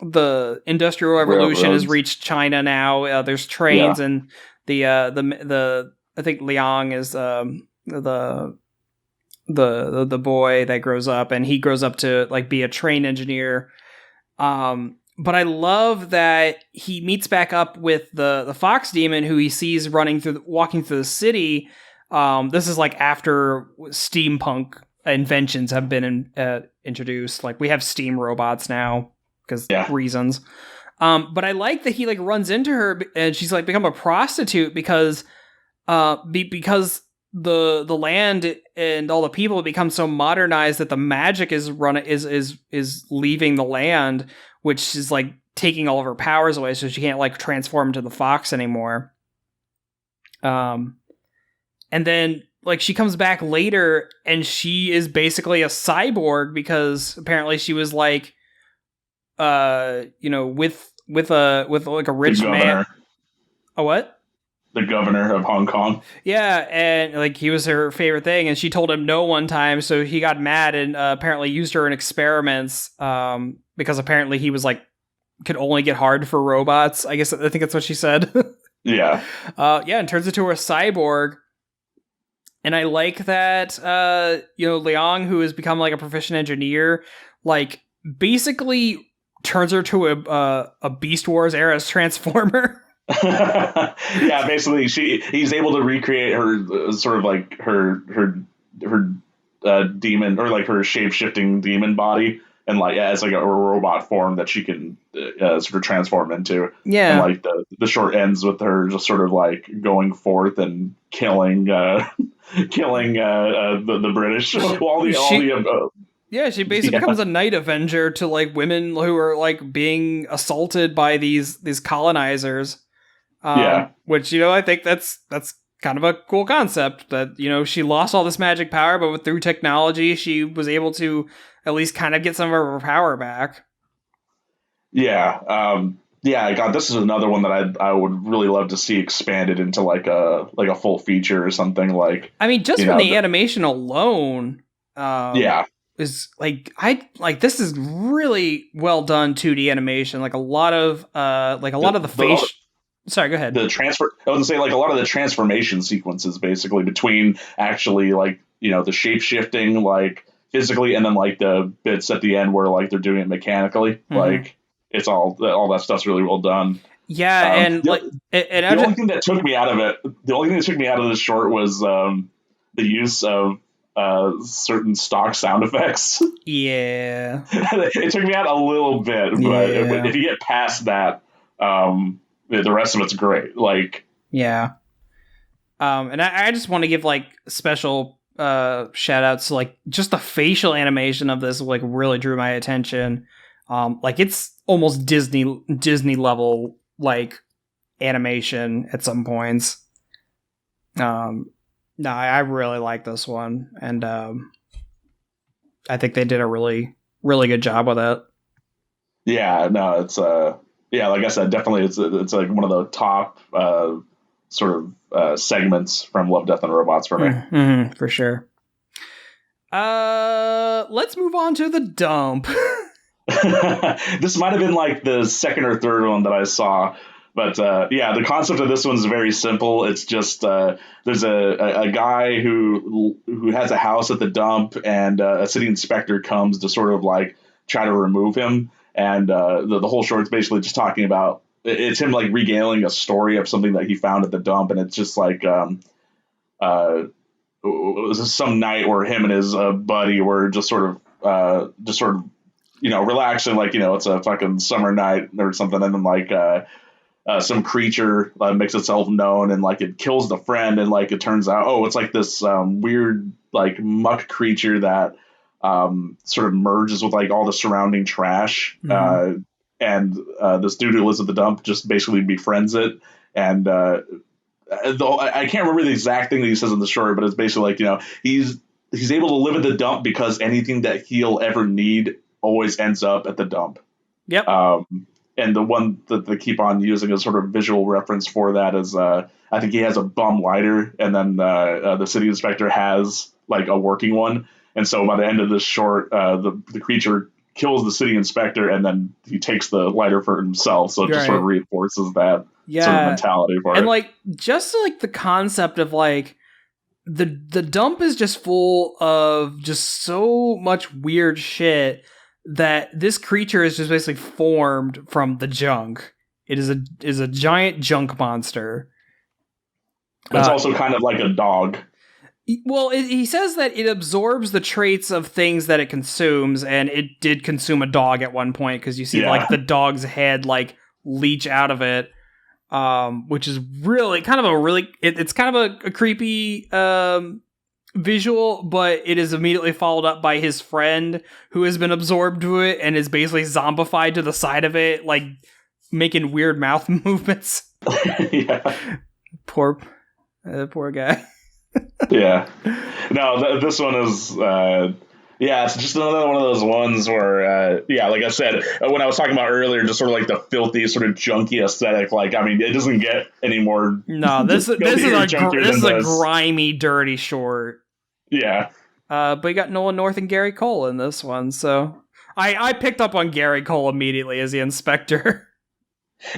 the Industrial Revolution has reached China now. There's trains, and the I think Liang is the boy that grows up, and he grows up to like be a train engineer. But I love that he meets back up with the fox demon who he sees walking through the city. This is like after steampunk inventions have been introduced. Like we have steam robots now because reasons. But I like that he like runs into her and she's like become a prostitute because the land and all the people have become so modernized that the magic is leaving the land, which is like taking all of her powers away, so she can't like transform into the fox anymore. And then like she comes back later and she is basically a cyborg because apparently she was like with a rich man. A what? The governor of Hong Kong. Yeah, and like he was her favorite thing, and she told him no one time, so he got mad and apparently used her in experiments because apparently he was like could only get hard for robots. I think that's what she said. Yeah. And turns into a cyborg. And I like that Liang, who has become like a proficient engineer, like basically turns her to a Beast Wars era Transformer. Yeah, basically he's able to recreate her sort of like her demon or like her shape-shifting demon body and like as like a robot form that she can sort of transform into. Yeah, and like the short ends with her just sort of like going forth and killing the British. She basically becomes a Night Avenger to like women who are like being assaulted by these colonizers. Which, I think that's kind of a cool concept that, she lost all this magic power, but through technology, she was able to at least kind of get some of her power back. Yeah. God, this is another one that I would really love to see expanded into like a full feature or something like. I mean, just from the animation alone. Is like this is really well done 2D animation. Like a lot of the face. Sorry, go ahead. I was gonna say like a lot of the transformation sequences basically between actually like, the shape shifting like physically and then like the bits at the end where like they're doing it mechanically. Mm-hmm. Like it's all that stuff's really well done. Yeah. The only thing that took me out of this short was the use of certain stock sound effects. Yeah. It took me out a little bit, but if you get past that, the rest of it's great. Like, yeah. And I just want to give like special shout outs to like just the facial animation of this like really drew my attention. Like it's almost Disney level like animation at some points. No, I really like this one, and I think they did a really, really good job with it. Yeah, no, it's like I said, definitely it's like one of the top sort of segments from Love, Death, and Robots for me. Mm-hmm, for sure. Let's move on to the dump. This might have been like the second or third one that I saw. But the concept of this one's very simple. It's just there's a guy who has a house at the dump, and a city inspector comes to sort of like try to remove him. And the whole short's basically just talking about it's him like regaling a story of something that he found at the dump, and it's just like it was some night where him and his buddy were just sort of relaxing, like it's a fucking summer night or something, and then like. Some creature makes itself known and like it kills the friend, and like it turns out it's like this weird like muck creature that sort of merges with like all the surrounding trash. Mm-hmm. And this dude who lives at the dump just basically befriends it, and I can't remember the exact thing that he says in the story, but it's basically like he's able to live at the dump because anything that he'll ever need always ends up at the dump. Yep. And the one that they keep on using as sort of visual reference for that is I think he has a bum lighter, and then the city inspector has like a working one. And so by the end of this short, the creature kills the city inspector, and then he takes the lighter for himself. So it just sort of reinforces that sort of mentality for it. And like just like the concept of like the dump is just full of just so much weird shit that this creature is just basically formed from the junk. It is a giant junk monster. But it's also kind of like a dog. Well, he says that it absorbs the traits of things that it consumes, and it did consume a dog at one point, because you see like the dog's head like leach out of it, which is really kind of it's kind of a creepy visual, but it is immediately followed up by his friend who has been absorbed to it and is basically zombified to the side of it, like making weird mouth movements. Yeah. Poor guy. Yeah. No, this one is, it's just another one of those ones where, like I said, when I was talking about earlier, just sort of like the filthy, sort of junky aesthetic. Like, I mean, it doesn't get any more. No, this is a grimy, dirty short. Yeah. But you got Nolan North and Gary Cole in this one, so I picked up on Gary Cole immediately as the inspector.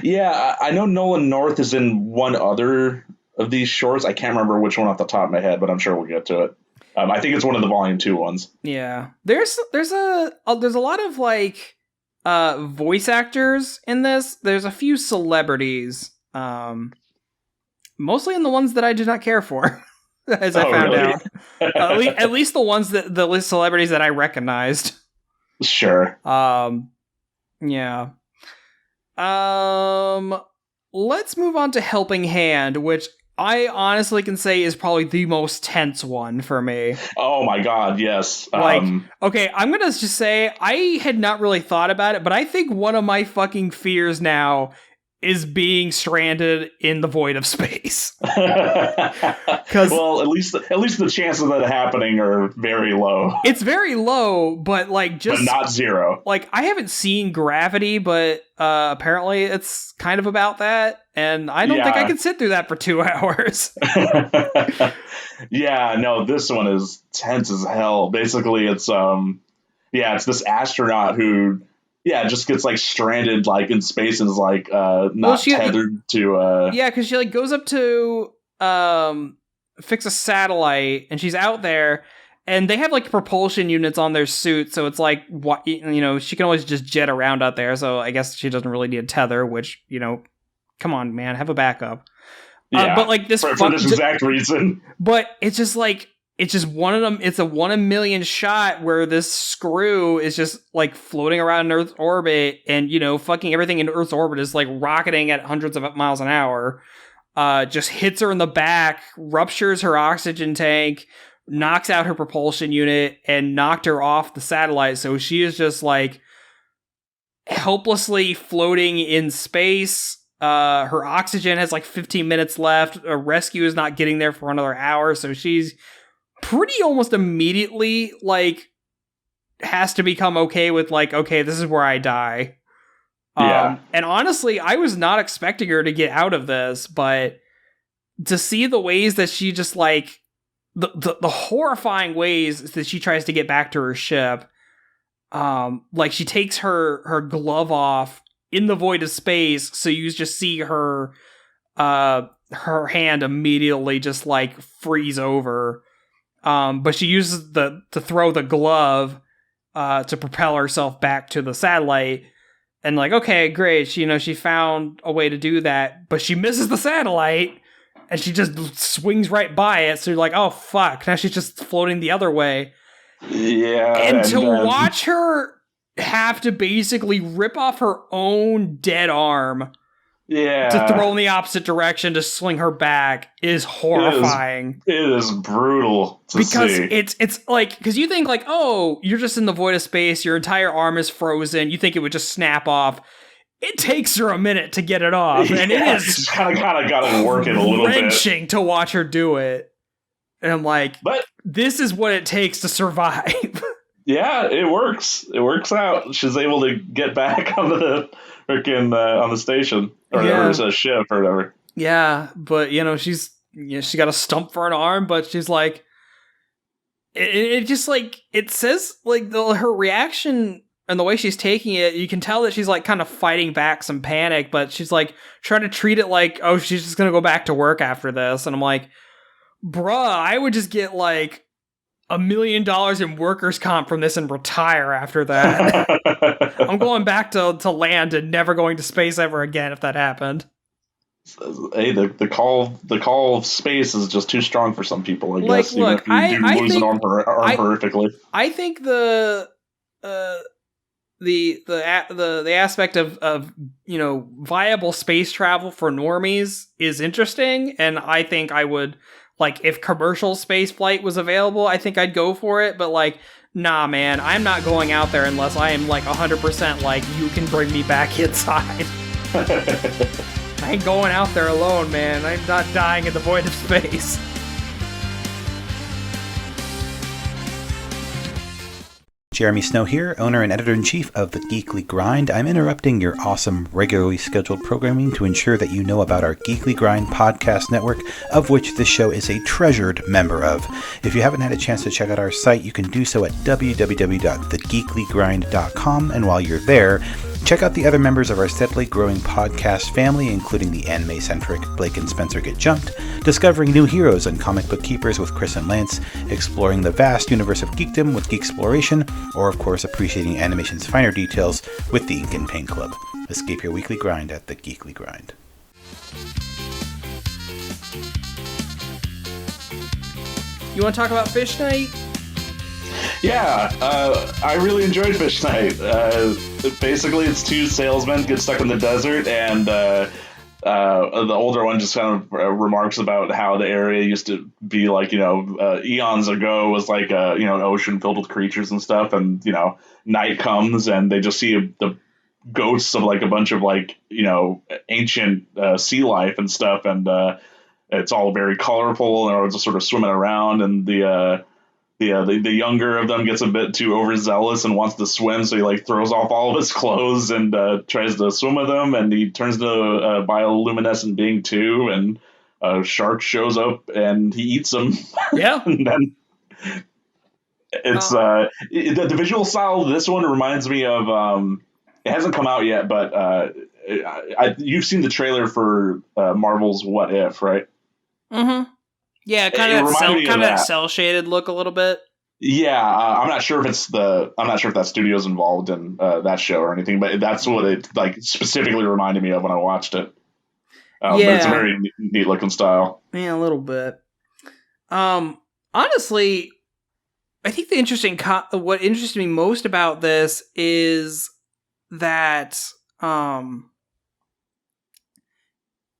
Yeah, I know Nolan North is in one other of these shorts. I can't remember which one off the top of my head, but I'm sure we'll get to it. I think it's one of the volume 2 ones. Yeah, there's a lot of like voice actors in this. There's a few celebrities, mostly in the ones that I did not care for, as I found out. At least the ones the celebrities that I recognized. Sure. Yeah. Let's move on to Helping Hand, which I honestly can say is probably the most tense one for me. Oh my god, yes. Okay, I'm gonna just say I had not really thought about it, but I think one of my fucking fears now is being stranded in the void of space. Well, at least the chances of that happening are very low. It's very low, but like but not zero. Like I haven't seen Gravity, but apparently it's kind of about that, and I don't think I can sit through that for 2 hours. Yeah, no, this one is tense as hell. Basically, it's it's this astronaut who just gets like stranded like in space and is like tethered to because she like goes up to fix a satellite, and she's out there, and they have like propulsion units on their suit, so it's like what she can always just jet around out there, so I guess she doesn't really need a tether, which come on, man, have a backup. But like this for this exact reason. But it's just like it's just one of them. It's a 1 in a million shot where this screw is just like floating around in Earth's orbit, and fucking everything in Earth's orbit is like rocketing at hundreds of miles an hour. Just hits her in the back, ruptures her oxygen tank, knocks out her propulsion unit, and knocked her off the satellite. So she is just like helplessly floating in space. Her oxygen has like 15 minutes left. A rescue is not getting there for another hour, so she's pretty almost immediately like has to become okay with like, okay, this is where I die. And honestly, I was not expecting her to get out of this, but to see the ways that she just like the horrifying ways that she tries to get back to her ship, like she takes her glove off in the void of space, so you just see her hand immediately just like freeze over. But she uses to throw the glove to propel herself back to the satellite, and like, okay, great, she found a way to do that, but she misses the satellite, and she just swings right by it. So you're like, oh fuck, now she's just floating the other way. Yeah, and to watch her have to basically rip off her own dead arm. Yeah. To throw in the opposite direction to swing her back is horrifying. It is brutal to see. Because it's like, because you think like, oh, you're just in the void of space, your entire arm is frozen, you think it would just snap off. It takes her a minute to get it off, and it is kind of got to work it a little bit. Wrenching to watch her do it. And I'm like, but this is what it takes to survive. Yeah, it works. It works out. She's able to get back on the freaking on the station or a ship or whatever. Yeah, but she got a stump for an arm, but she's like, it just like it says like her reaction and the way she's taking it, you can tell that she's like kind of fighting back some panic, but she's like trying to treat it like, oh, she's just gonna go back to work after this. And I'm like, bruh, I would just get like $1 million in workers' comp from this and retire after that. I'm going back to land and never going to space ever again if that happened. Hey, the call of space is just too strong for some people, I guess. Look, even if you lose an arm horrifically. I think the aspect of viable space travel for normies is interesting, and I think I would, like, if commercial space flight was available, I think I'd go for it, but like, nah, man, I'm not going out there unless I am like 100% like, you can bring me back inside. I ain't going out there alone, man. I'm not dying in the void of space. Jeremy Snow here, owner and editor-in-chief of The Geekly Grind. I'm interrupting your awesome, regularly scheduled programming to ensure that you know about our Geekly Grind podcast network, of which this show is a treasured member of. If you haven't had a chance to check out our site, you can do so at www.thegeeklygrind.com, and while you're there, check out the other members of our steadily growing podcast family, including the anime-centric Blake and Spencer Get Jumped, discovering new heroes and comic book keepers with Chris and Lance, exploring the vast universe of geekdom with Geeksploration, or of course appreciating animation's finer details with the Ink and Paint Club. Escape your weekly grind at the Geekly Grind. You want to talk about Fish Night? Yeah, I really enjoyed Fish Night. Basically, it's two salesmen get stuck in the desert, and the older one just kind of remarks about how the area used to be like, eons ago was like an ocean filled with creatures and stuff, and night comes and they just see the ghosts of like a bunch of like ancient sea life and stuff, and it's all very colorful and it's just sort of swimming around, and the younger of them gets a bit too overzealous and wants to swim, so he like throws off all of his clothes and tries to swim with them, and he turns into a bioluminescent being too, and a shark shows up and he eats him. Yeah. And then it's the visual style of this one reminds me of it hasn't come out yet, but you've seen the trailer for Marvel's What If, right? Mm-hmm. Yeah, kind of that cell shaded look a little bit. Yeah, I'm not sure if that studio's involved in that show or anything, but that's what it like specifically reminded me of when I watched it. But it's a very neat looking style. Yeah, a little bit. Honestly, I think what interested me most about this is that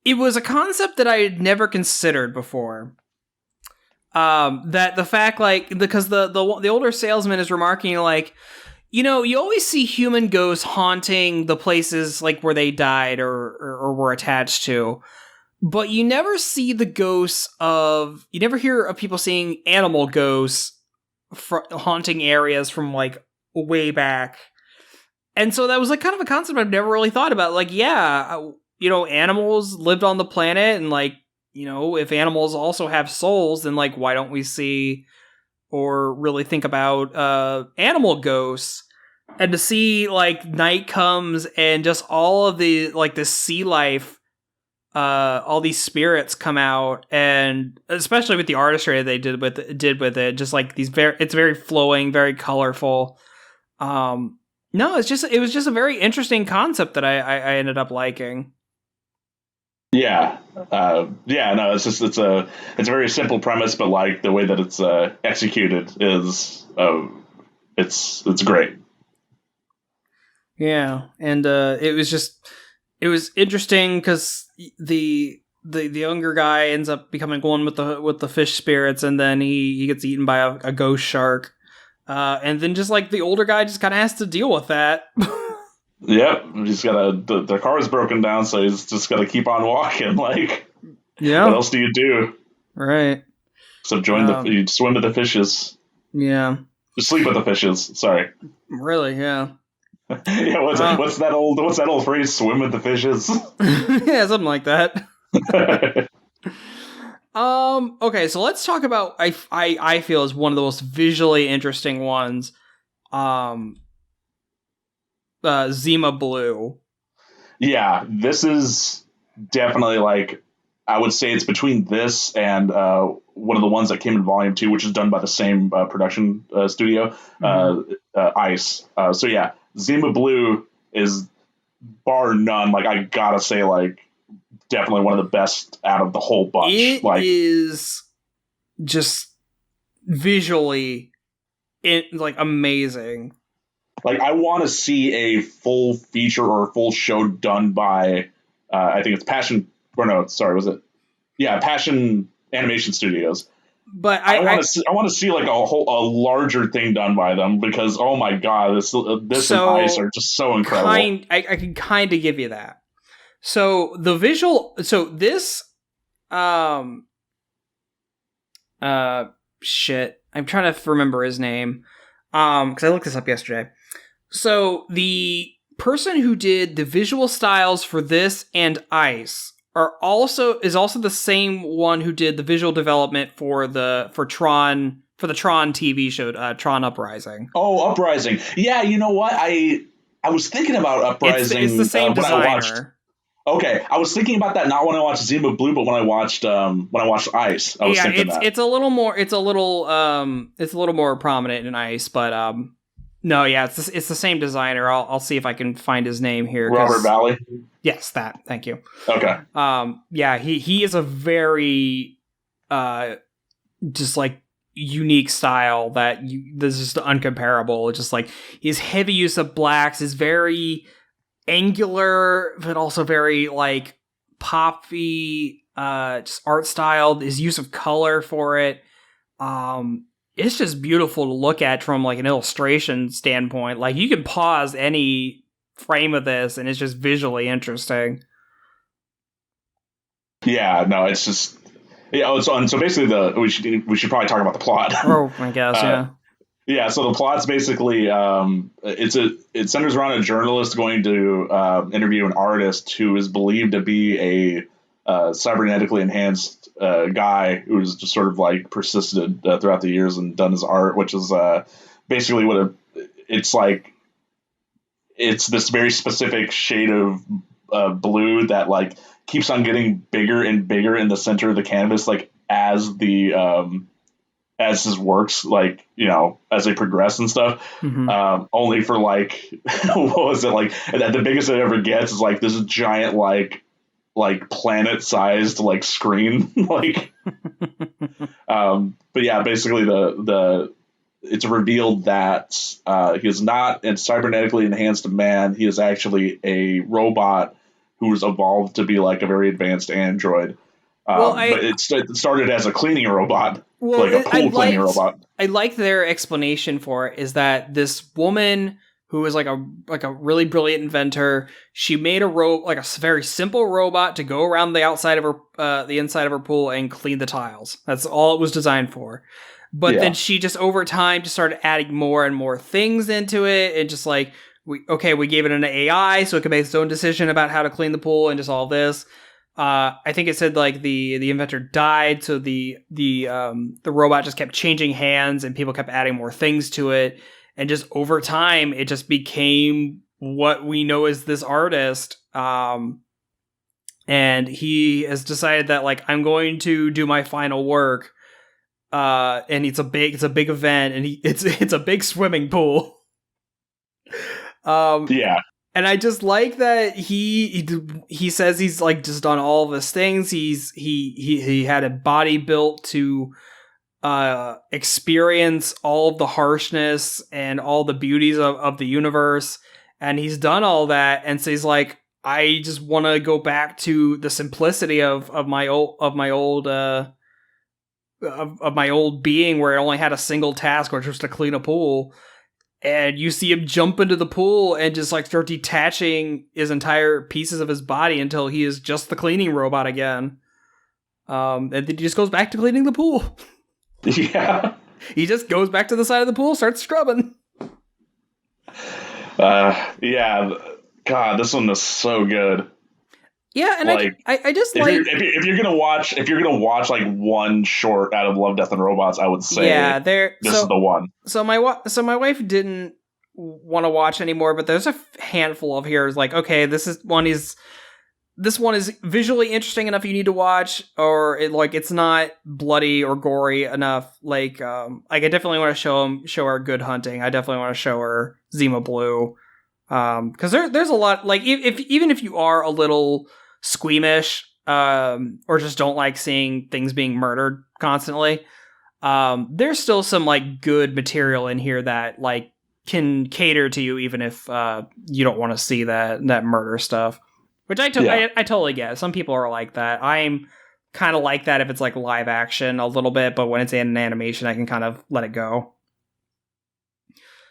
it was a concept that I had never considered before. That the fact, like, because the older salesman is remarking, like, you always see human ghosts haunting the places like where they died or were attached to, but you never see the ghosts you never hear of people seeing animal ghosts haunting areas from like way back. And so that was like kind of a concept I've never really thought about. Like, yeah, animals lived on the planet, and like, if animals also have souls, then like, why don't we see or really think about animal ghosts? And to see like night comes and just all of the like the sea life, all these spirits come out, and especially with the artistry they did with it, just like it's very flowing, very colorful. No, it was just a very interesting concept that I ended up liking. Yeah. No, it's a very simple premise, but like the way that it's executed is it's great. Yeah. And it was interesting because the younger guy ends up becoming one with the fish spirits, and then he gets eaten by a ghost shark. And then just like the older guy just kind of has to deal with that. Yep, he's the car is broken down, so he's just got to keep on walking. Like, yeah, what else do you do? Right. So you swim with the fishes. Yeah. You sleep with the fishes. Sorry. Really? Yeah. Yeah. What's that old phrase? Swim with the fishes. Yeah, something like that. Okay, so let's talk about I feel is one of the most visually interesting ones. Zima Blue. Yeah, this is definitely like, I would say it's between this and one of the ones that came in Volume 2, which is done by the same production studio, Ice. So yeah, Zima Blue is bar none. Like, I gotta say, like, definitely one of the best out of the whole bunch. It like, is just visually, like, amazing. Like, I want to see a full feature or a full show done by, I think it's Passion, or no, sorry, was it? Yeah, Passion Animation Studios. But I want to see like a larger thing done by them, because oh my god, this and Ice are just so incredible. I can kind of give you that. So the visual, so this, shit, I'm trying to remember his name, because I looked this up yesterday. So the person who did the visual styles for this and Ice is also the same one who did the visual development for the Tron TV show, Tron Uprising. Oh, Uprising. Yeah, you know what? I was thinking about Uprising. It's the same designer. Okay, I was thinking about that not when I watched Zima Blue, but when I watched Ice. I was thinking that. It's a little more prominent in Ice, but no, yeah, it's the same designer. I'll see if I can find his name here. Robert Valley. Yes, that. Thank you. Okay. Yeah, he is a very just like unique style this is just uncomparable. It's just like his heavy use of blacks is very angular, but also very like poppy, just art style. His use of color for it, it's just beautiful to look at from like an illustration standpoint. Like, you can pause any frame of this and it's just visually interesting. Yeah, no, it's just, yeah. So basically, we should probably talk about the plot. Oh, I guess, yeah. Yeah, so the plot's basically it centers around a journalist going to interview an artist who is believed to be a cybernetically enhanced guy who's just sort of like persisted throughout the years and done his art, which is basically what it's like. It's this very specific shade of blue that like keeps on getting bigger and bigger in the center of the canvas, like as his works, like, you know, as they progress and stuff. Mm-hmm. Only for like, what was it like? The biggest it ever gets is like this giant like planet-sized like screen, like. But yeah, basically it's revealed that he is not a cybernetically enhanced man. He is actually a robot who's evolved to be like a very advanced android. But it started as a cleaning robot, like a pool cleaning robot. I like their explanation for it is that this woman who is like a really brilliant inventor, she made a very simple robot to go around the outside of her, the inside of her pool and clean the tiles. That's all it was designed for. But then she just over time just started adding more and more things into it, and just like we gave it an AI so it could make its own decision about how to clean the pool and just all this. I think it said like the inventor died, so the robot just kept changing hands and people kept adding more things to it, and just over time it just became what we know as this artist. And he has decided that like, I'm going to do my final work. And it's a big event, and it's a big swimming pool. Yeah. And I just like that he says he's like just done all of his things. He had a body built to experience all of the harshness and all the beauties of the universe, and he's done all that. And so he's like, I just want to go back to the simplicity of my old being, where it only had a single task, which was to clean a pool. And you see him jump into the pool and just like start detaching his entire pieces of his body until he is just the cleaning robot again. And then he just goes back to cleaning the pool. Yeah. He just goes back to the side of the pool, starts scrubbing. Yeah. God, this one is so good. Yeah, and like, I just like, if you're gonna watch like one short out of Love, Death and Robots, I would say this is the one. So my wife didn't want to watch anymore, but there's a handful of here. It's like, okay, this one is visually interesting enough you need to watch, or it's not bloody or gory enough. Like I definitely want to show her Good Hunting. I definitely want to show her Zima Blue. Because there's a lot, like, even if you are a little squeamish, or just don't like seeing things being murdered constantly, there's still some, like, good material in here that, like, can cater to you even if you don't want to see that murder stuff. Which I totally get. Some people are like that. I'm kind of like that if it's, like, live action a little bit, but when it's in an animation, I can kind of let it go.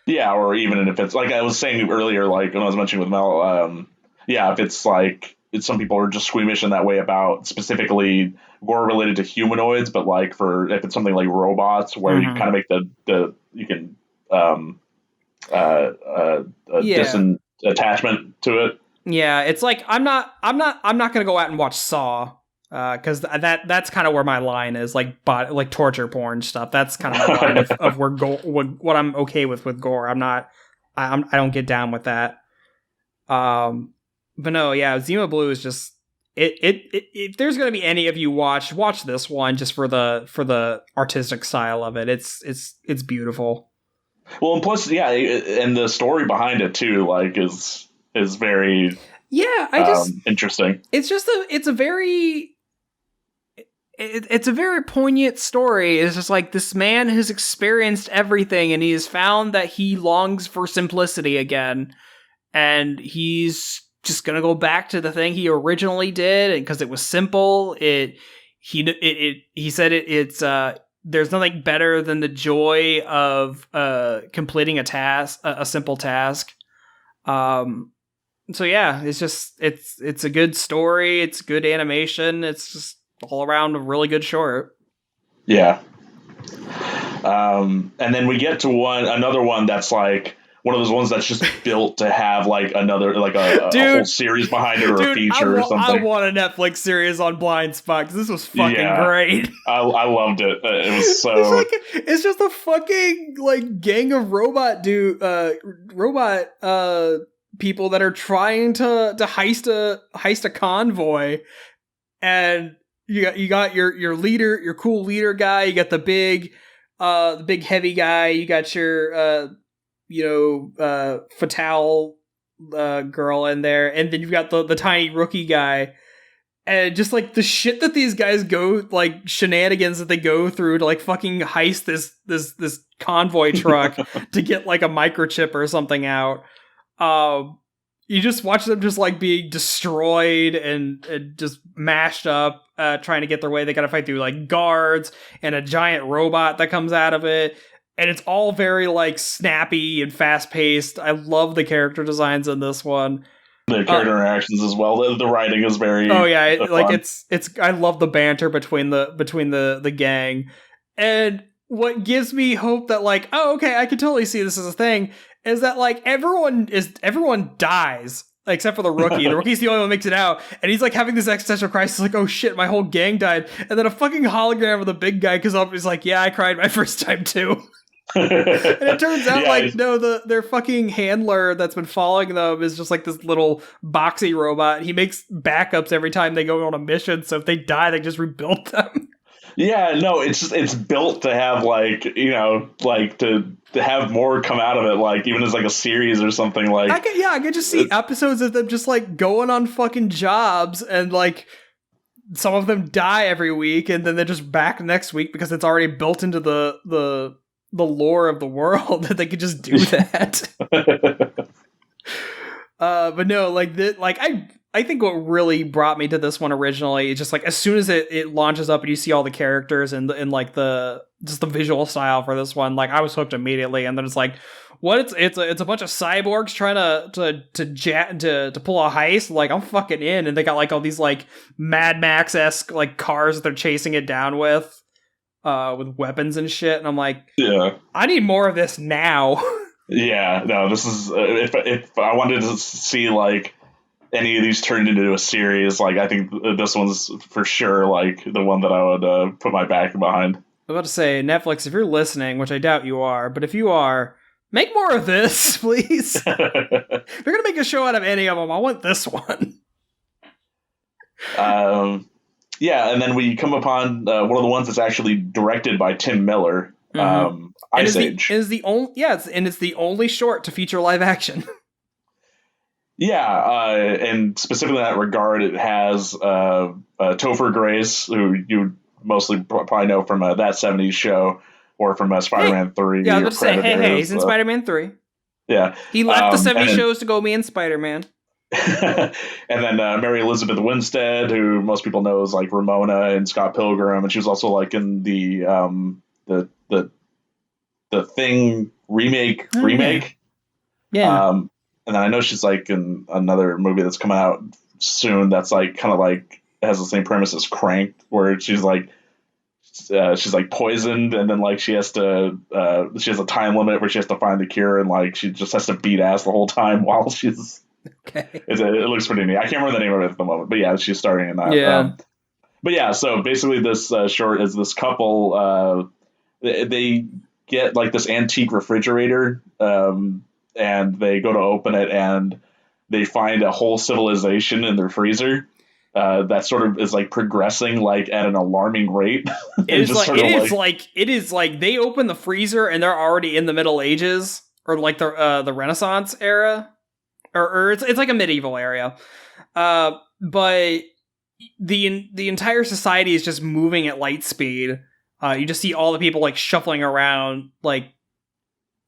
Yeah, or even if it's, like I was saying earlier, like when I was mentioning with Mel, if it's like, some people are just squeamish in that way about specifically gore related to humanoids, but like if it's something like robots where you kind of make you can distant attachment to it. Yeah, it's like I'm not gonna go out and watch Saw. Because that's kind of where my line is, like torture porn stuff. That's kind of my line of where what I'm okay with gore. I don't get down with that. But no, yeah, Zima Blue is just if there's gonna be any of you watch this one just for the artistic style of it. It's beautiful. Well, and plus, yeah, and the story behind it too, like is very interesting. It's a very poignant story. It's just like this man has experienced everything and he has found that he longs for simplicity again. And he's just going to go back to the thing he originally did because it was simple. He said it's there's nothing better than the joy of completing a simple task. So yeah, it's a good story. It's good animation. It's just all around a really good short. Yeah. And then we get to another one that's like one of those ones that's just built to have like another, like a whole series behind it or a feature or something. I want a Netflix series on Blind Spot because this was fucking great. I loved it. It was so. It's just a fucking like gang of robot people that are trying to heist a convoy, and you got your leader, your cool leader guy. You got the big heavy guy. You got your Fatale girl in there, and then you've got the tiny rookie guy, and just like the shit that these guys go, like shenanigans that they go through to like fucking heist this convoy truck to get like a microchip or something out. You just watch them just like being destroyed and just mashed up, trying to get their way. They got to fight through like guards and a giant robot that comes out of it. And it's all very like snappy and fast paced. I love the character designs in this one. The character interactions as well. The writing is very. Oh yeah, it's. I love the banter between the gang, and what gives me hope that like, oh okay, I can totally see this as a thing. Is that like everyone dies except for the rookie. The rookie's the only one who makes it out, and he's like having this existential crisis, like, oh shit, my whole gang died. And then a fucking hologram of the big guy comes up and he's like, yeah, I cried my first time too. And it turns out no, their fucking handler that's been following them is just like this little boxy robot. He makes backups every time they go on a mission, so if they die, they just rebuild them. Yeah, no, it's built to have like, like to have more come out of it, like even as like a series or something. Like I could just see episodes of them just like going on fucking jobs, and like some of them die every week, and then they're just back next week because it's already built into the lore of the world that they could just do that. But no, like I think what really brought me to this one originally is just like as soon as it launches up and you see all the characters and like the visual style for this one, like I was hooked immediately. And then it's like, what? It's a bunch of cyborgs trying to pull a heist. Like I'm fucking in, and they got like all these like Mad Max-esque like cars that they're chasing it down with weapons and shit. And I'm like, yeah, I need more of this now. Yeah, no, this is if I wanted to see like any of these turned into a series, like I think this one's for sure like the one that I would put my back behind. I'm about to say, Netflix, if you're listening, which I doubt you are, but if you are, Make more of this, please. If you're gonna make a show out of any of them, I want this one. Yeah, and then we come upon one of the ones that's actually directed by Tim Miller, Ice Age. It's the only short to feature live action. Yeah, and specifically in that regard, it has Topher Grace, who you mostly probably know from that 70s show or from Spider-Man 3. Yeah, I was going to say, hey, he's in Spider-Man 3. Yeah. He left the 70s shows to go be in Spider-Man. And then Mary Elizabeth Winstead, who most people know as like Ramona in Scott Pilgrim, and she was also like in the Thing remake. Yeah. And then I know she's like in another movie that's coming out soon that's like kind of like has the same premise as Cranked, where she's like poisoned, and then like she has a time limit where she has to find the cure, and like she just has to beat ass the whole time while she's. Okay. It looks pretty neat. I can't remember the name of it at the moment, but yeah, she's starring in that. Yeah. But yeah, so basically this short is this couple, they get like this antique refrigerator, and they go to open it, and they find a whole civilization in their freezer that sort of is like progressing like at an alarming rate. It is like they open the freezer and they're already in the Middle Ages or like the Renaissance era. Or it's like a medieval area, but the entire society is just moving at light speed. You just see all the people like shuffling around like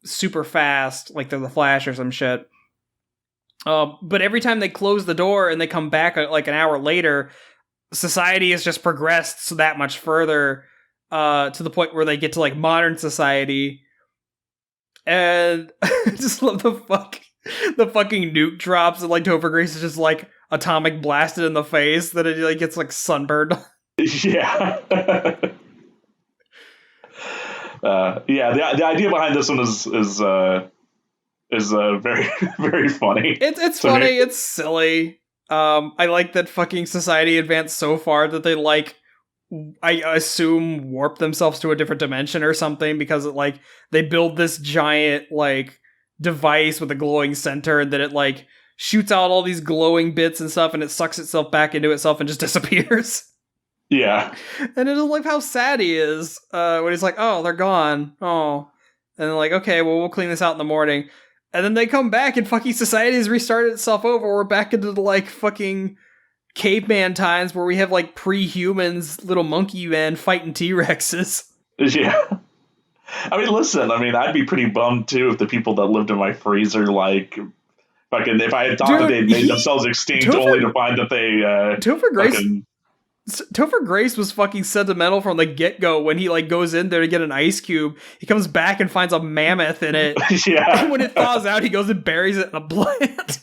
super fast, like they're the Flash or some shit. But every time they close the door and they come back like an hour later, society has just progressed so that much further to the point where they get to like modern society, and I just love the fucking nuke drops and like Topher Grace is just like atomic blasted in the face that it like gets like sunburned. Yeah. The idea behind this one is very very funny. It's funny. It's silly. I like that fucking society advanced so far that they like, I assume, warp themselves to a different dimension or something, because it like they build this giant like device with a glowing center, and then it like shoots out all these glowing bits and stuff, and it sucks itself back into itself and just disappears. Yeah. And I just like how sad he is when he's like, oh, they're gone. Oh. And then like, okay, well, we'll clean this out in the morning. And then they come back and fucking society has restarted itself over. We're back into the like fucking caveman times where we have like pre-humans, little monkey men fighting T-Rexes. Yeah. I mean, listen, I'd be pretty bummed too if the people that lived in my freezer, like, fucking, if I had thought that they'd made themselves extinct only to find that they, Topher Grace was fucking sentimental from the get-go when he like goes in there to get an ice cube. He comes back and finds a mammoth in it. Yeah. And when it thaws out, he goes and buries it in a plant.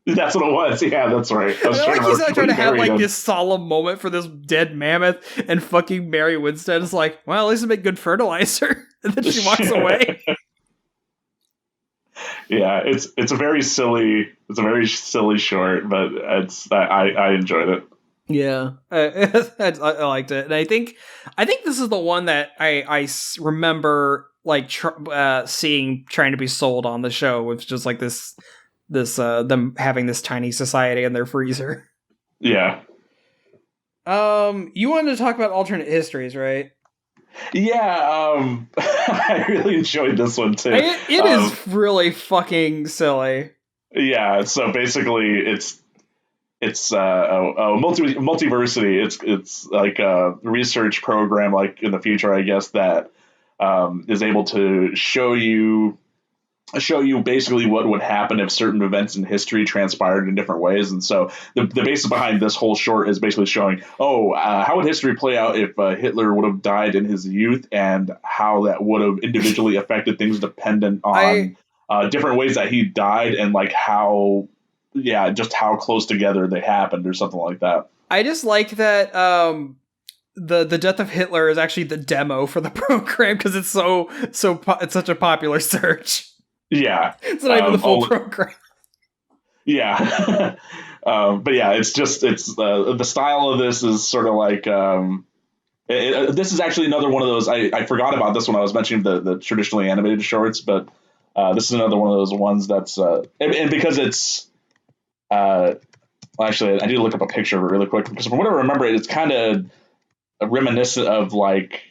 That's what it was. Yeah, that's right. I feel like he's not trying to have like this solemn moment for this dead mammoth, and fucking Mary Winstead is like, well, at least it make good fertilizer. And then she walks away. Yeah, it's a very silly short, but I enjoyed it. Yeah, I liked it, and I think this is the one that I remember like seeing trying to be sold on the show, with just like this them having this tiny society in their freezer. Yeah. You wanted to talk about alternate histories, right? Yeah. I really enjoyed this one too. It is really fucking silly. Yeah. So basically, it's multiversity. It's like a research program, like in the future, I guess, that is able to show you basically what would happen if certain events in history transpired in different ways. And so the basis behind this whole short is basically showing, how would history play out if Hitler would have died in his youth, and how that would have individually affected things dependent on different ways that he died, and like just how close together they happened or something like that. I just like that the death of Hitler is actually the demo for the program, because it's it's such a popular search. Yeah. It's not even the full program. Yeah. But yeah, it's the style of this is sort of like, this is actually another one of those, I forgot about this when I was mentioning the traditionally animated shorts, but This is another one of those ones that's and because it's actually I need to look up a picture of it really quick because from what I remember, it's kind of reminiscent of like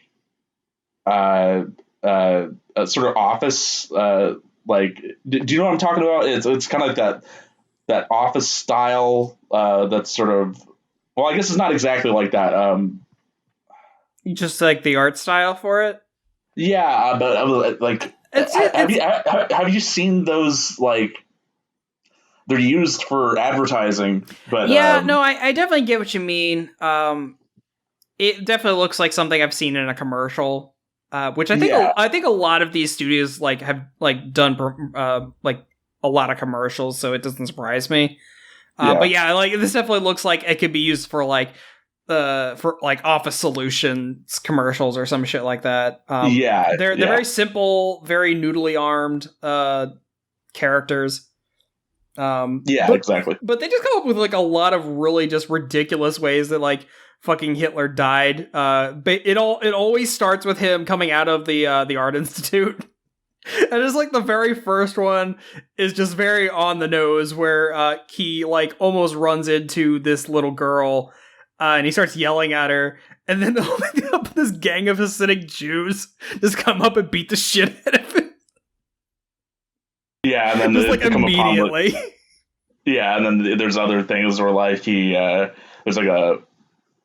a sort of Office. Like, do you know what I'm talking about? It's kind of like that Office style. That's sort of, well, I guess it's not exactly like that. Just like the art style for it. Yeah, but like, have you seen those? Like, they're used for advertising, but yeah, no, I definitely get what you mean. It definitely looks like something I've seen in a commercial, which I think I think a lot of these studios like have like done like a lot of commercials, so it doesn't surprise me. But yeah, like this definitely looks like it could be used for like Office Solutions commercials or some shit like that. They're very simple, very noodly armed characters. Exactly. But they just come up with like a lot of really just ridiculous ways that like fucking Hitler died. But it always starts with him coming out of the Art Institute. And it's like the very first one is just very on the nose, where he like almost runs into this little girl, and he starts yelling at her, and then this gang of Hasidic Jews just come up and beat the shit out of him. Yeah, and then just like immediately. Yeah, and then there's other things where like he there's like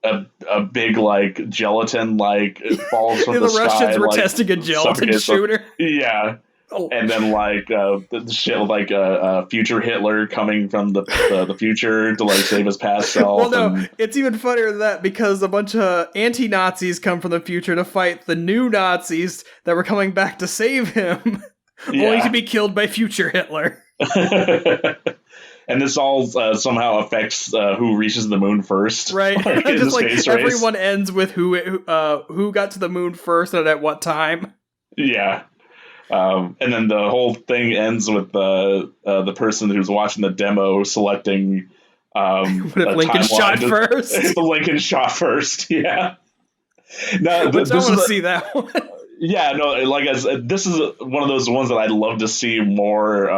a big like gelatin like it falls from the sky. The Russians were like, testing a gelatin shooter. Yeah. Oh. And then like the shit like future Hitler coming from the future to like save his past self. Well, no, it's even funnier than that because a bunch of anti-Nazis come from the future to fight the new Nazis that were coming back to save him, only to be killed by future Hitler. And this all somehow affects who reaches the moon first, right? Like, just like everyone ends with who got to the moon first and at what time. Yeah. And then the whole thing ends with the person who's watching the demo selecting what if Lincoln shot first? If the Lincoln shot first, yeah. No, I want to see that one. Yeah, no, like this is one of those ones that I'd love to see more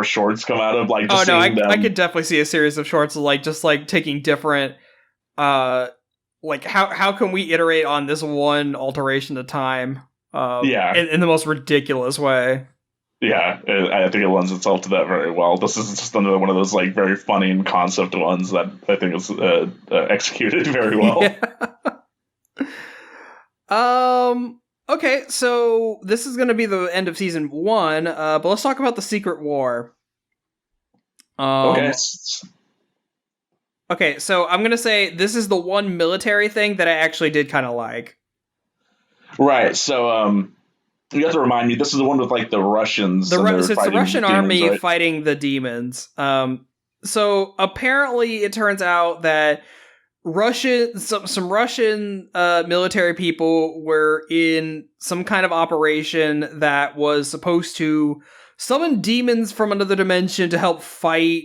shorts come out of. Like, just I could definitely see a series of shorts like just like taking different like how can we iterate on this one alteration at a time. In the most ridiculous way. Yeah, I think it lends itself to that very well. This is just another one of those like very funny and concept ones that I think is executed very well. Yeah. Okay, so this is going to be the end of season 1, but let's talk about the Secret War. Okay, so I'm going to say this is the one military thing that I actually did kind of like. Right, so you have to remind me, this is the one with like the Russians. So it's the Russian army, right? Fighting the demons. So apparently it turns out that some Russian military people were in some kind of operation that was supposed to summon demons from another dimension to help fight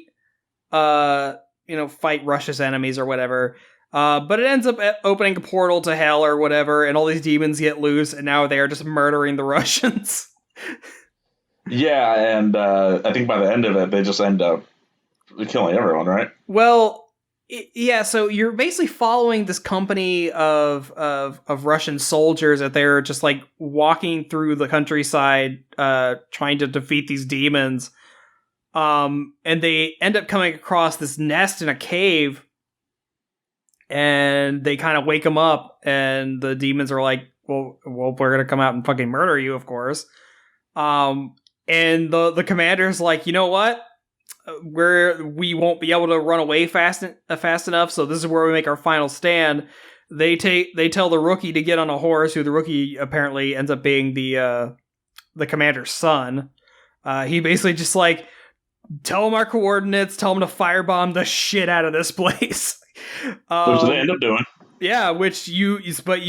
Russia's enemies or whatever. But it ends up opening a portal to hell or whatever, and all these demons get loose, and now they are just murdering the Russians. Yeah, and I think by the end of it, they just end up killing everyone, right? Well, yeah, so you're basically following this company of Russian soldiers that they're just like walking through the countryside trying to defeat these demons. And they end up coming across this nest in a cave, and they kind of wake them up, and the demons are like, well, we're going to come out and fucking murder you, of course. And the commander's like, you know what? We won't be able to run away fast enough, so this is where we make our final stand. They tell the rookie to get on a horse, who the rookie apparently ends up being the commander's son. He basically just like, tell him our coordinates, tell him to firebomb the shit out of this place. Which they end up doing. Yeah, but you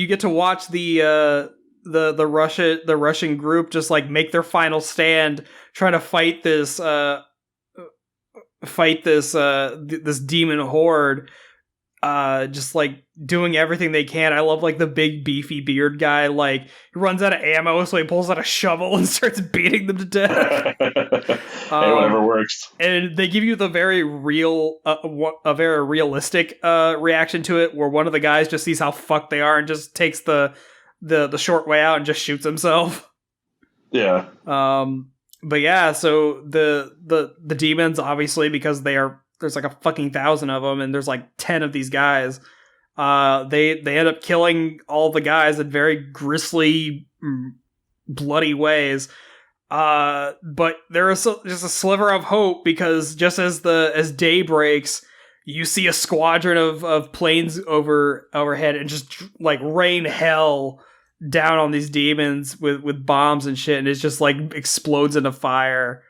get to watch the Russian group just like make their final stand, trying to fight this demon horde. just like doing everything they can. I love like the big beefy beard guy. Like he runs out of ammo, so he pulls out a shovel and starts beating them to death. Hey, whatever works. And they give you the very real, a very realistic reaction to it, where one of the guys just sees how fucked they are and just takes the short way out and just shoots himself. Yeah. But yeah, so the demons, obviously, because there's like a fucking 1,000 of them, and there's like 10 of these guys. They end up killing all the guys in very grisly, bloody ways. But there is just a sliver of hope, because just as day breaks, you see a squadron of planes overhead and just like rain hell down on these demons with bombs and shit, and it just like explodes into fire.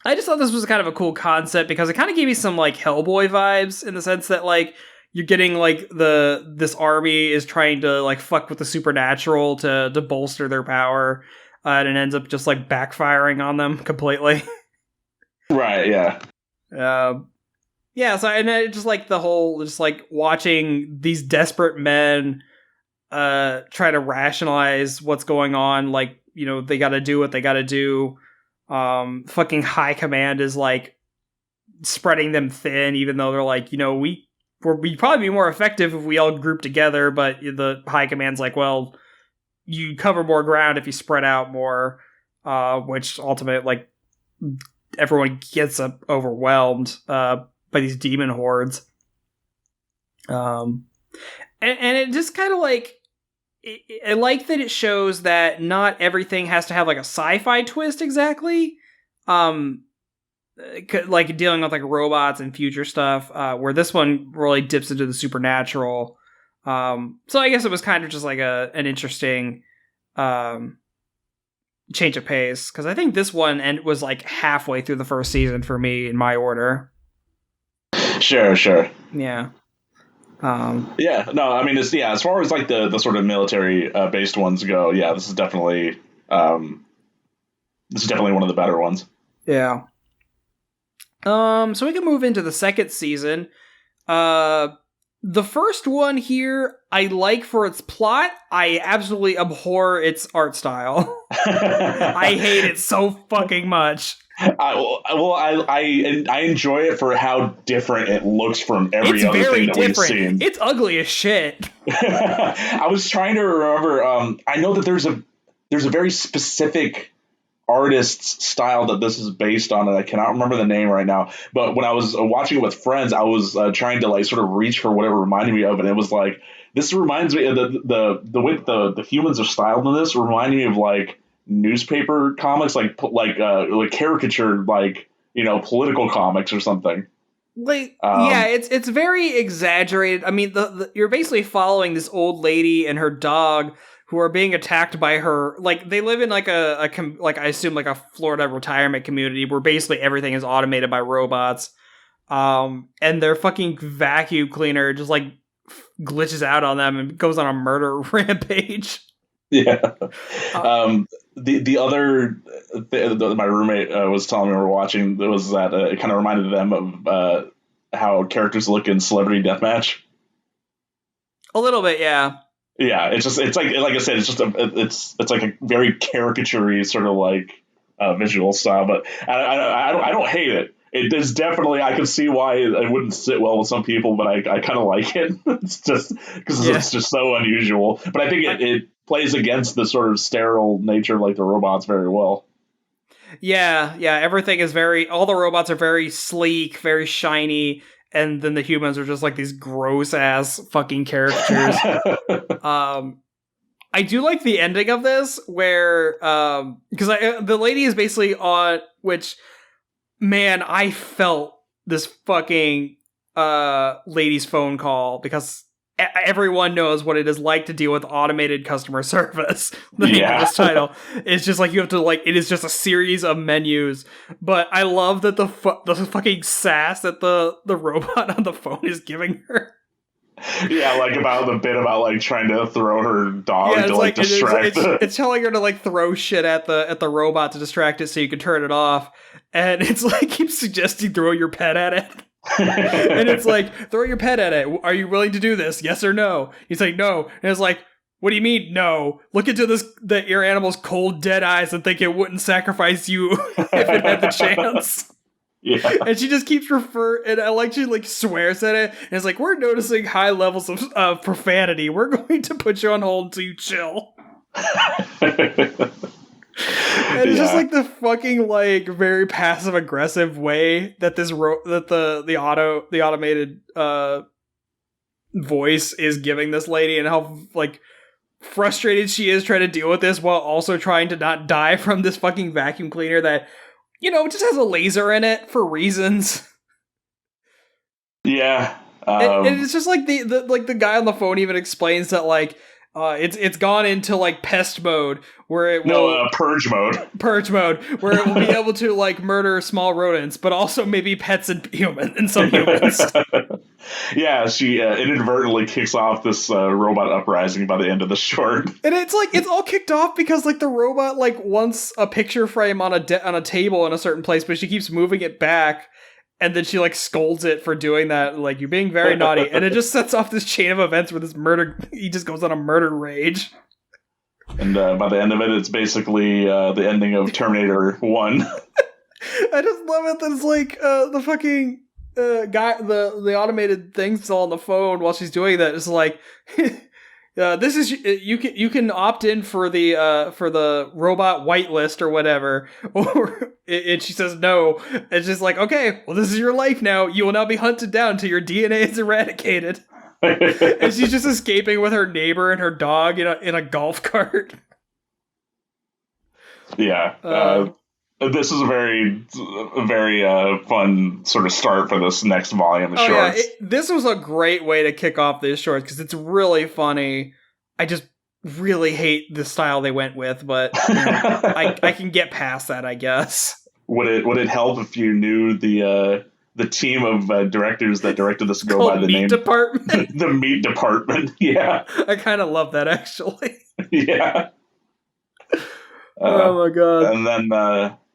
I just thought this was kind of a cool concept, because it kind of gave me some like Hellboy vibes, in the sense that like you're getting like this army is trying to like fuck with the supernatural to bolster their power, and it ends up just like backfiring on them completely. Right. Yeah. Yeah. So, and I just like the whole, just like watching these desperate men try to rationalize what's going on. Like, you know, they got to do what they got to do. Fucking high command is like spreading them thin, even though they're like, you know, we'd probably be more effective if we all group together, but the high command's like, well, you cover more ground if you spread out more, which ultimately, like, everyone gets overwhelmed by these demon hordes. And it just kind of like, I like that it shows that not everything has to have like a sci-fi twist exactly. Like dealing with like robots and future stuff, where this one really dips into the supernatural. So I guess it was kind of just like an interesting change of pace, because I think this one was like halfway through the first season for me in my order. Sure. Yeah. Yeah, no, I mean, as far as like the sort of military based ones go, yeah, this is definitely one of the better ones. Yeah. So we can move into the second season. The first one here, I like for its plot. I absolutely abhor its art style. I hate it so fucking much. I enjoy it for how different it looks from every other thing that we've seen. It's ugly as shit. I was trying to remember. I know that there's a very specific artist's style that this is based on, and I cannot remember the name right now. But when I was watching it with friends, I was trying to like sort of reach for whatever reminded me of it. And it was like, this reminds me of the way the humans are styled in this reminded me of like newspaper comics, like caricature, like, you know, political comics or something. Like, yeah, it's very exaggerated. I mean, you're basically following this old lady and her dog who are being attacked by her. Like, they live in like like I assume like a Florida retirement community where basically everything is automated by robots. And their fucking vacuum cleaner just like glitches out on them and goes on a murder rampage. Yeah. The other my roommate was telling me we were watching was that it kind of reminded them of how characters look in Celebrity Deathmatch. A little bit, yeah. Yeah, it's like I said, it's just it's like a very caricature-y sort of like visual style, but I don't hate it. It is definitely, I can see why it wouldn't sit well with some people, but I kind of like it. It's just because it's just so unusual. But I think it plays against the sort of sterile nature of like the robots very well. Yeah, everything is all the robots are very sleek, very shiny, and then the humans are just like these gross ass fucking characters. I do like the ending of this where because the lady is basically on, which, man, I felt this fucking lady's phone call, because everyone knows what it is like to deal with automated customer service. The name of this title. It's just like you have to like, it is just a series of menus. But I love that the fucking sass that the robot on the phone is giving her. Yeah, like about the bit about like trying to throw her dog to like distract it. It's telling her to like throw shit at the robot to distract it so you can turn it off. And it's like keeps suggesting throw your pet at it. And it's like, throw your pet at it. Are you willing to do this? Yes or no? He's like, no. And it's like, what do you mean, no? Look into your animal's cold, dead eyes and think it wouldn't sacrifice you if it had the chance. Yeah. And she just keeps and I like she like swears at it. And it's like, we're noticing high levels of profanity. We're going to put you on hold until you chill. And it's just like the fucking like very passive aggressive way that the automated voice is giving this lady, and how like frustrated she is trying to deal with this while also trying to not die from this fucking vacuum cleaner that, just has a laser in it for reasons. Yeah. And it's just like the guy on the phone even explains that like it's gone into like pest mode where it will purge mode where it will be able to like murder small rodents, but also maybe pets and some humans. Yeah, she inadvertently kicks off this robot uprising by the end of the short. And it's like it's all kicked off because like the robot like wants a picture frame on a table in a certain place, but she keeps moving it back. And then she like scolds it for doing that, like, you're being very naughty. And it just sets off this chain of events where he just goes on a murder rage. And by the end of it, it's basically the ending of Terminator 1. I just love it that it's like the fucking guy, the automated thing's all on the phone while she's doing that. It's like, this is you can opt in for the robot whitelist or whatever, and she says no. It's just like, okay, well, this is your life now. You will now be hunted down until your DNA is eradicated. And she's just escaping with her neighbor and her dog in a golf cart. Yeah. This is a very, very fun sort of start for this next volume of shorts. Yeah, this was a great way to kick off these shorts because it's really funny. I just really hate the style they went with, but I can get past that, I guess. Would it help if you knew the team of directors that directed this go by the Meat name Department? The Meat Department, yeah. I kind of love that, actually. Yeah. Oh my god.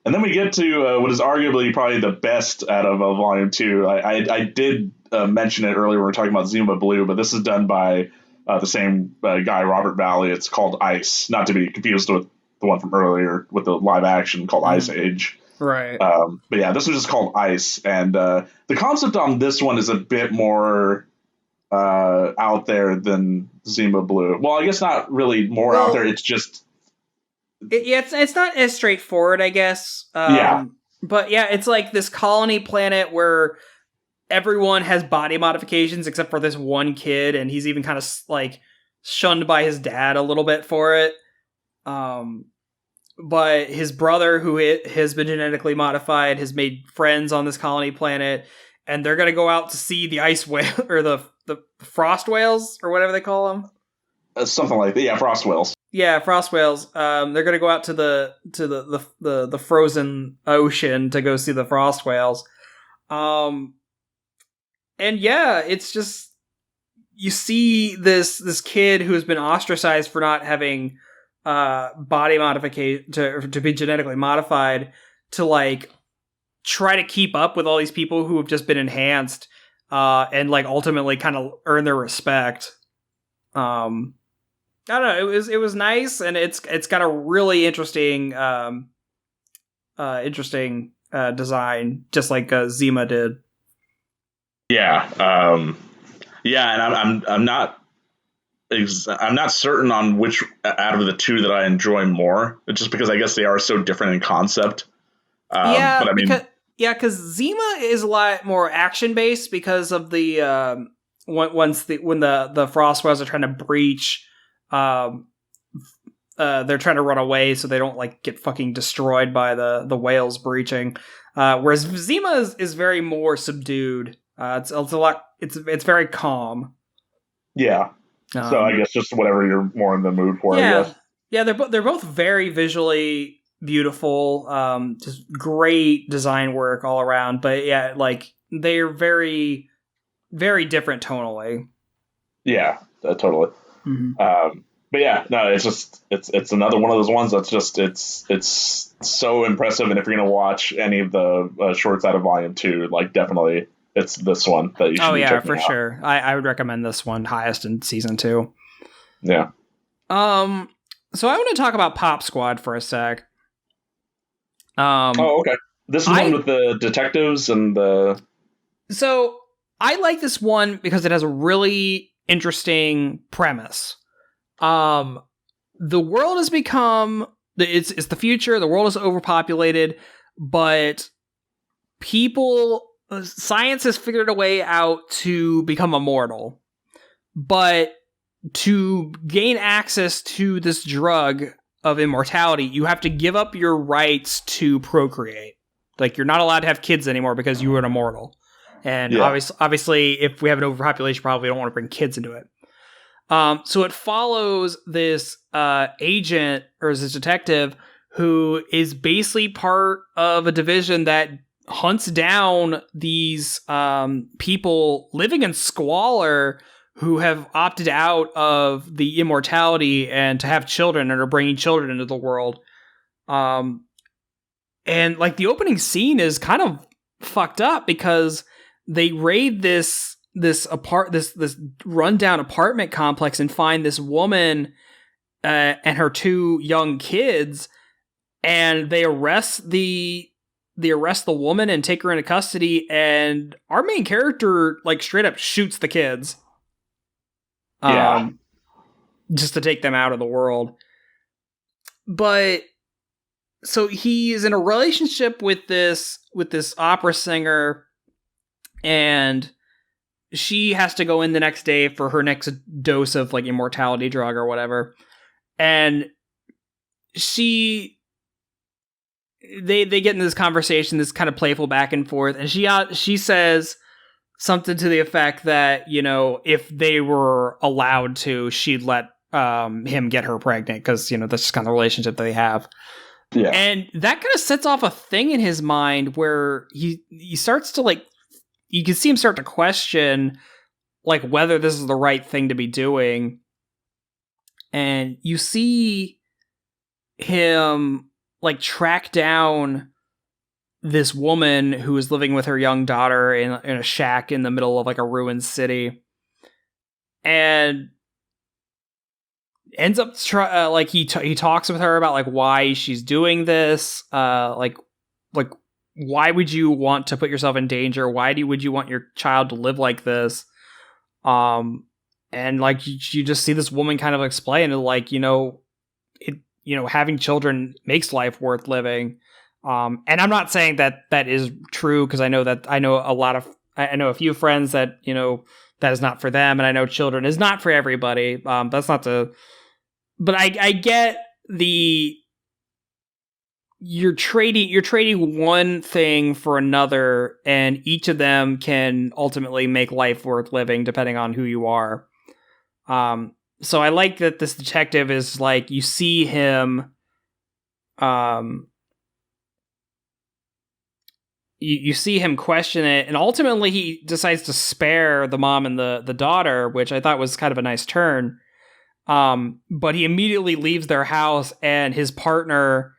And then we get to what is arguably probably the best out of Volume 2. I did mention it earlier when we were talking about Zima Blue, but this is done by the same guy, Robert Valley. It's called Ice, not to be confused with the one from earlier with the live action called Ice Age. Right. But yeah, this was just called Ice. And the concept on this one is a bit more out there than Zima Blue. Well, I guess not really more out there. It's just... It's not as straightforward, I guess. Yeah. But yeah, it's like this colony planet where everyone has body modifications except for this one kid, and he's even kind of like shunned by his dad a little bit for it. But his brother, who has been genetically modified, has made friends on this colony planet, and they're gonna go out to see the ice whale or the frost whales or whatever they call them. Something like that. Yeah, frost whales. Yeah, frost whales. They're gonna go out to the frozen ocean to go see the frost whales. And yeah, it's just you see this kid who has been ostracized for not having body modification to be genetically modified to like try to keep up with all these people who have just been enhanced and like ultimately kind of earn their respect. I don't know. It was nice, and it's got a really interesting design, just like Zima did. Yeah, and I'm not certain on which out of the two that I enjoy more. Just because I guess they are so different in concept. Yeah, but I mean, because Zima is a lot more action based because of the when the frost whales are trying to breach. They're trying to run away so they don't like get fucking destroyed by the whales breaching. Whereas Zima is very more subdued. It's very calm. Yeah. So I guess just whatever you're more in the mood for. Yeah. I guess. Yeah. They're both very visually beautiful. Just great design work all around. But yeah, like they're very, very different tonally. Yeah, totally. Mm-hmm. But yeah, no, it's another one of those ones that's just it's so impressive, and if you're gonna watch any of the shorts out of Volume 2, like definitely it's this one that you should be checking for out. sure. I would recommend this one highest in season 2. Yeah. So I want to talk about Pop Squad for a sec. Okay. This is one with the detectives and the... So I like this one because it has a really interesting premise. The world has become... It's the future. The world is overpopulated, but science has figured a way out to become immortal. But to gain access to this drug of immortality, you have to give up your rights to procreate. Like, you're not allowed to have kids anymore because you were an immortal. And obviously, if we have an overpopulation problem, we don't want to bring kids into it. So it follows this agent, or this detective, who is basically part of a division that hunts down these people living in squalor who have opted out of the immortality and to have children and are bringing children into the world. And like the opening scene is kind of fucked up because they raid this rundown apartment complex and find this woman and her 2 young kids, and they arrest the woman and take her into custody, and our main character like straight up shoots the kids. Just to take them out of the world. But so he's in a relationship with this opera singer, and she has to go in the next day for her next dose of like immortality drug or whatever. And they get into this conversation, this kind of playful back and forth, and she says something to the effect that, you know, if they were allowed to, she'd let him get her pregnant because, you know, that's just kind of the relationship that they have. Yeah. And that kind of sets off a thing in his mind where he starts to like, you can see him start to question like whether this is the right thing to be doing. And you see him like track down this woman who is living with her young daughter in a shack in the middle of like a ruined city, and ends up like he talks with her about like why she's doing this, like why would you want to put yourself in danger? Why would you want your child to live like this? And like you just see this woman kind of explain it, like, having children makes life worth living. And I'm not saying that is true, because I know a few friends that, that is not for them. And I know children is not for everybody. But I get you're trading one thing for another, and each of them can ultimately make life worth living depending on who you are. So I like that this detective is like, you see him, you see him question it, and ultimately he decides to spare the mom and the daughter, which I thought was kind of a nice turn. But he immediately leaves their house, and his partner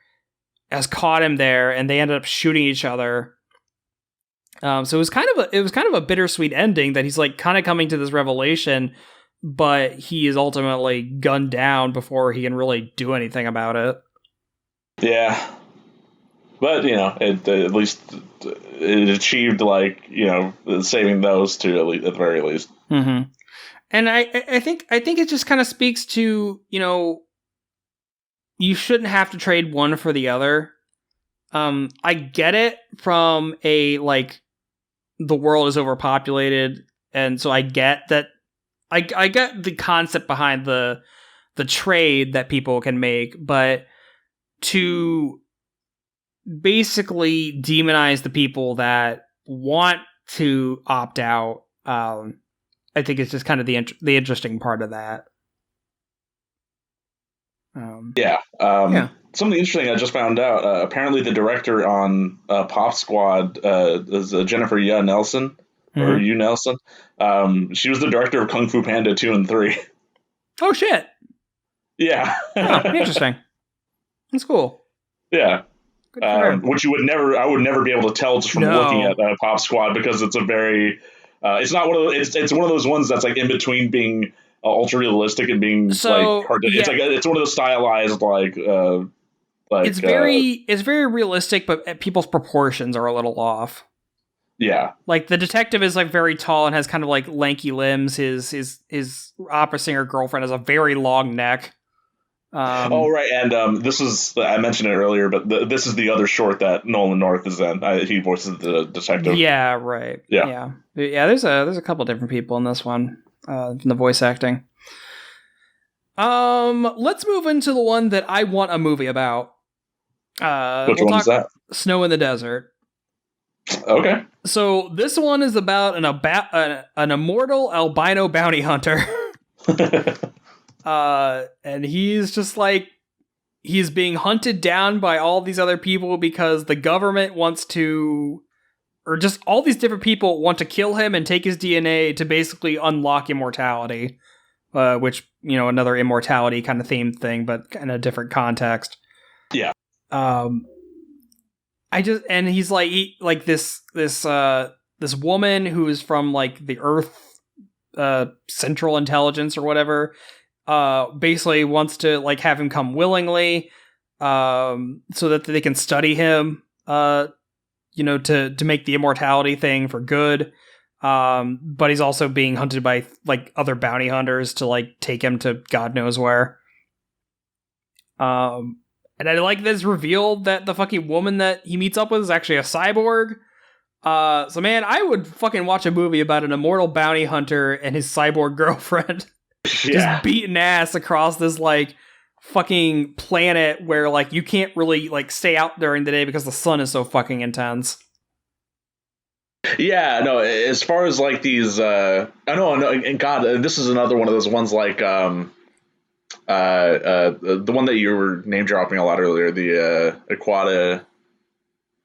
has caught him there, and they ended up shooting each other. So it was kind of a bittersweet ending, that he's like kind of coming to this revelation, but he is ultimately gunned down before he can really do anything about it. Yeah. But, at least it achieved, saving those two at the very least. Mm-hmm. And I think it just kind of speaks to, you shouldn't have to trade one for the other. I get it from the world is overpopulated, and so I get that. I get the concept behind the trade that people can make, but to basically demonize the people that want to opt out, I think it's just kind of the interesting part of that. Something interesting I just found out. Apparently, the director on Pop Squad is Jennifer Yu Nelson, or Yu Nelson. She was the director of Kung Fu Panda 2 and 3. Oh shit! Yeah. Oh, interesting. That's cool. Yeah. Good for him. Which I would never be able to tell just from looking at Pop Squad, because it's a very, it's not one of those, it's one of those ones that's like in between being ultra realistic and being like hard to, it's one of those stylized it's very realistic, but people's proportions are a little off. Yeah, like the detective is like very tall and has kind of like lanky limbs. His opera singer girlfriend has a very long neck. Right, and this is, I mentioned it earlier, but this is the other short that Nolan North is in. He voices the detective. Yeah, right. Yeah. There's a couple different people in this one, in the voice acting. Let's move into the one that I want a movie about. Which one is that? Snow in the Desert. Okay. So this one is about an immortal albino bounty hunter. And he's just like, he's being hunted down by all these other people because the government wants to, or just all these different people want to kill him and take his DNA to basically unlock immortality. Which, another immortality kind of theme thing, but in a different context. Yeah. He's like, this woman who is from like the Earth, Central Intelligence or whatever, basically wants to like have him come willingly, so that they can study him, to make the immortality thing for good. But he's also being hunted by like other bounty hunters to like take him to God knows where. And I like this reveal that the fucking woman that he meets up with is actually a cyborg. So man, I would fucking watch a movie about an immortal bounty hunter and his cyborg girlfriend. Just beating ass across this like fucking planet where like you can't really like stay out during the day because the sun is so fucking intense. Yeah, no, as far as like these I know, and God, this is another one of those ones like the one that you were name dropping a lot earlier, the Aquata,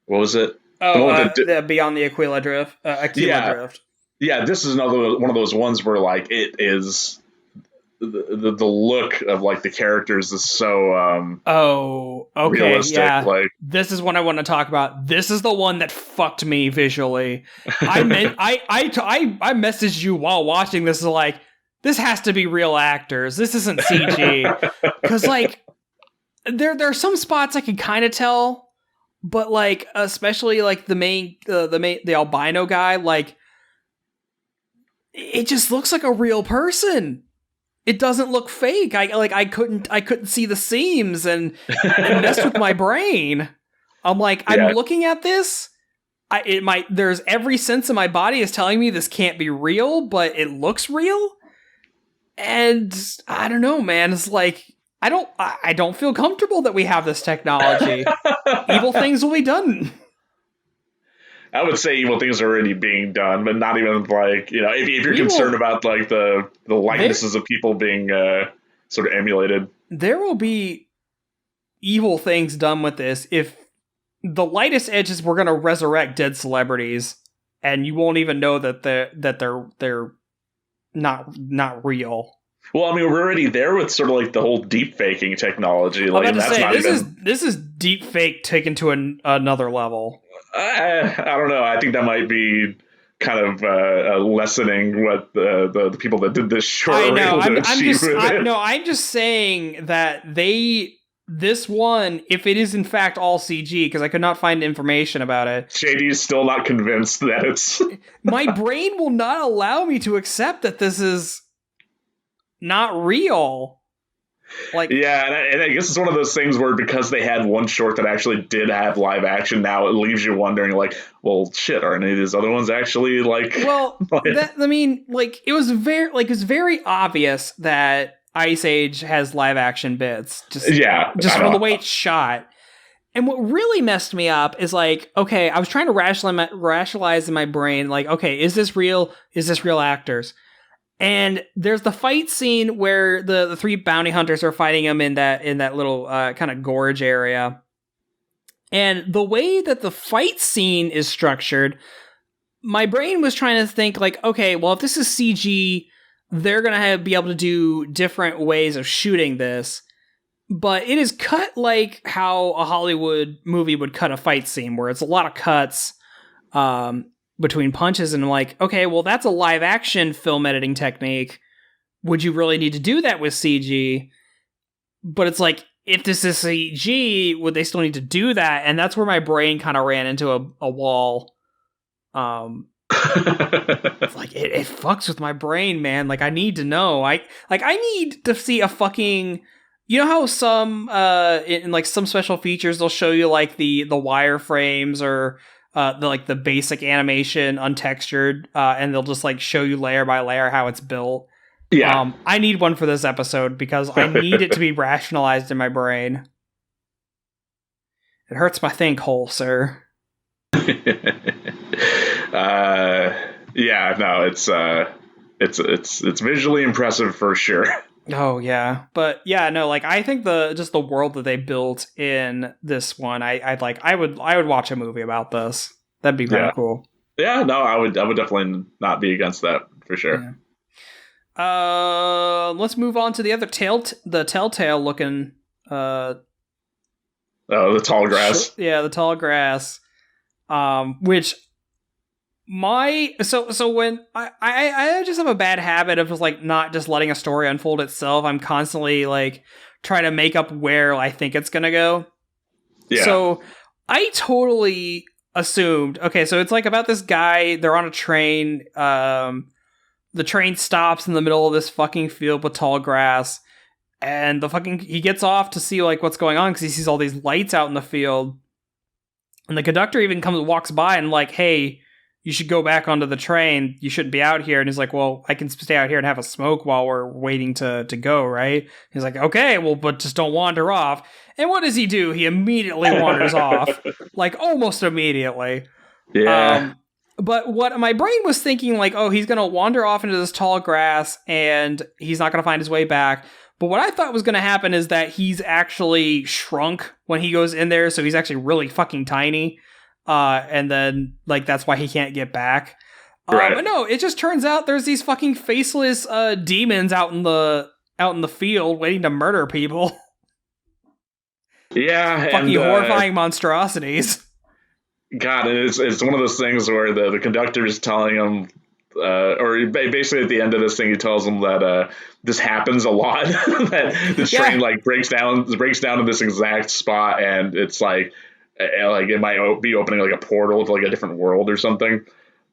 what was it? The Beyond the Aquila Drift. Drift. Yeah, this is another one of those ones where like it is the look of like the characters is so realistic. Yeah. Like, this is what I want to talk about. This is the one that fucked me visually. I messaged you while watching this, like, this has to be real actors. This isn't CG. Because like there are some spots I can kind of tell, but like especially like the albino guy, like it just looks like a real person. It doesn't look fake. I couldn't see the seams and it messed with my brain. I'm like, I'm looking at this. There's every sense of my body is telling me this can't be real, but it looks real. And I don't know, man. It's like, I don't feel comfortable that we have this technology. Evil things will be done. I would say evil things are already being done, but not even like, if you're concerned about like the likenesses of people being sort of emulated. There will be evil things done with this. If the lightest edges, we're going to resurrect dead celebrities and you won't even know that they're not real. Well, I mean, we're already there with sort of like the whole deep faking technology. Like, this is deep fake taken to another level. I don't know. I think that might be kind of lessening what the people that did this short were able to achieve with it. I'm just saying that this one, if it is in fact all CG, because I could not find information about it. JD's still not convinced that it's... My brain will not allow me to accept that this is not real. Like, yeah, and I guess it's one of those things where because they had one short that actually did have live action, now it leaves you wondering, like, well, shit, are any of these other ones actually like? Well, it was very obvious that Ice Age has live action bits, just from the way it's shot. And what really messed me up is like, okay, I was trying to rationalize in my brain, like, okay, is this real? Is this real actors? And there's the fight scene where the three bounty hunters are fighting him in that little kind of gorge area. And the way that the fight scene is structured, my brain was trying to think like, okay, well, if this is CG, they're going to be able to do different ways of shooting this. but it is cut like how a Hollywood movie would cut a fight scene, where it's a lot of cuts between punches, and I'm like, okay, well, that's a live action film editing technique. Would you really need to do that with CG? But it's like, if this is CG, would they still need to do that? And that's where my brain kind of ran into a wall. It's like, it fucks with my brain, man. Like, I need to know. I need to see a fucking... You know how some, in like some special features, they'll show you like the wireframes or the basic animation untextured, and they'll just like show you layer by layer how it's built. Yeah. I need one for this episode because I need it to be rationalized in my brain. It hurts my think hole, sir. Yeah, no, it's visually impressive for sure. Oh yeah, but yeah, no, like I think the world that they built in this one, I would watch a movie about this. That'd be kind of cool. Yeah, no, I would definitely not be against that for sure. Yeah. Let's move on to the other telltale looking. The tall grass. Yeah, the tall grass. Which so when I just have a bad habit of just like not just letting a story unfold itself. I'm constantly like trying to make up where I think it's gonna go. Yeah. So I totally assumed, okay, so it's like about this guy, they're on a train, the train stops in the middle of this fucking field with tall grass, and he gets off to see like what's going on because he sees all these lights out in the field, and the conductor even walks by and like, hey, you should go back onto the train, you shouldn't be out here. And he's like, well, I can stay out here and have a smoke while we're waiting to go, right? He's like, okay, well, but just don't wander off. And what does he do? He immediately wanders off, like almost immediately. Yeah. But what my brain was thinking, like, oh, he's going to wander off into this tall grass and he's not going to find his way back. But what I thought was going to happen is that he's actually shrunk when he goes in there. So he's actually really fucking tiny. And then, like, that's why he can't get back. Right. But no, it just turns out there's these fucking faceless demons out in the field waiting to murder people. Yeah. Fucking horrifying monstrosities. God, it's one of those things where the conductor is telling him, or basically at the end of this thing, he tells him that this happens a lot, that the train like breaks down in this exact spot, and it's like it might be opening like a portal to like a different world or something,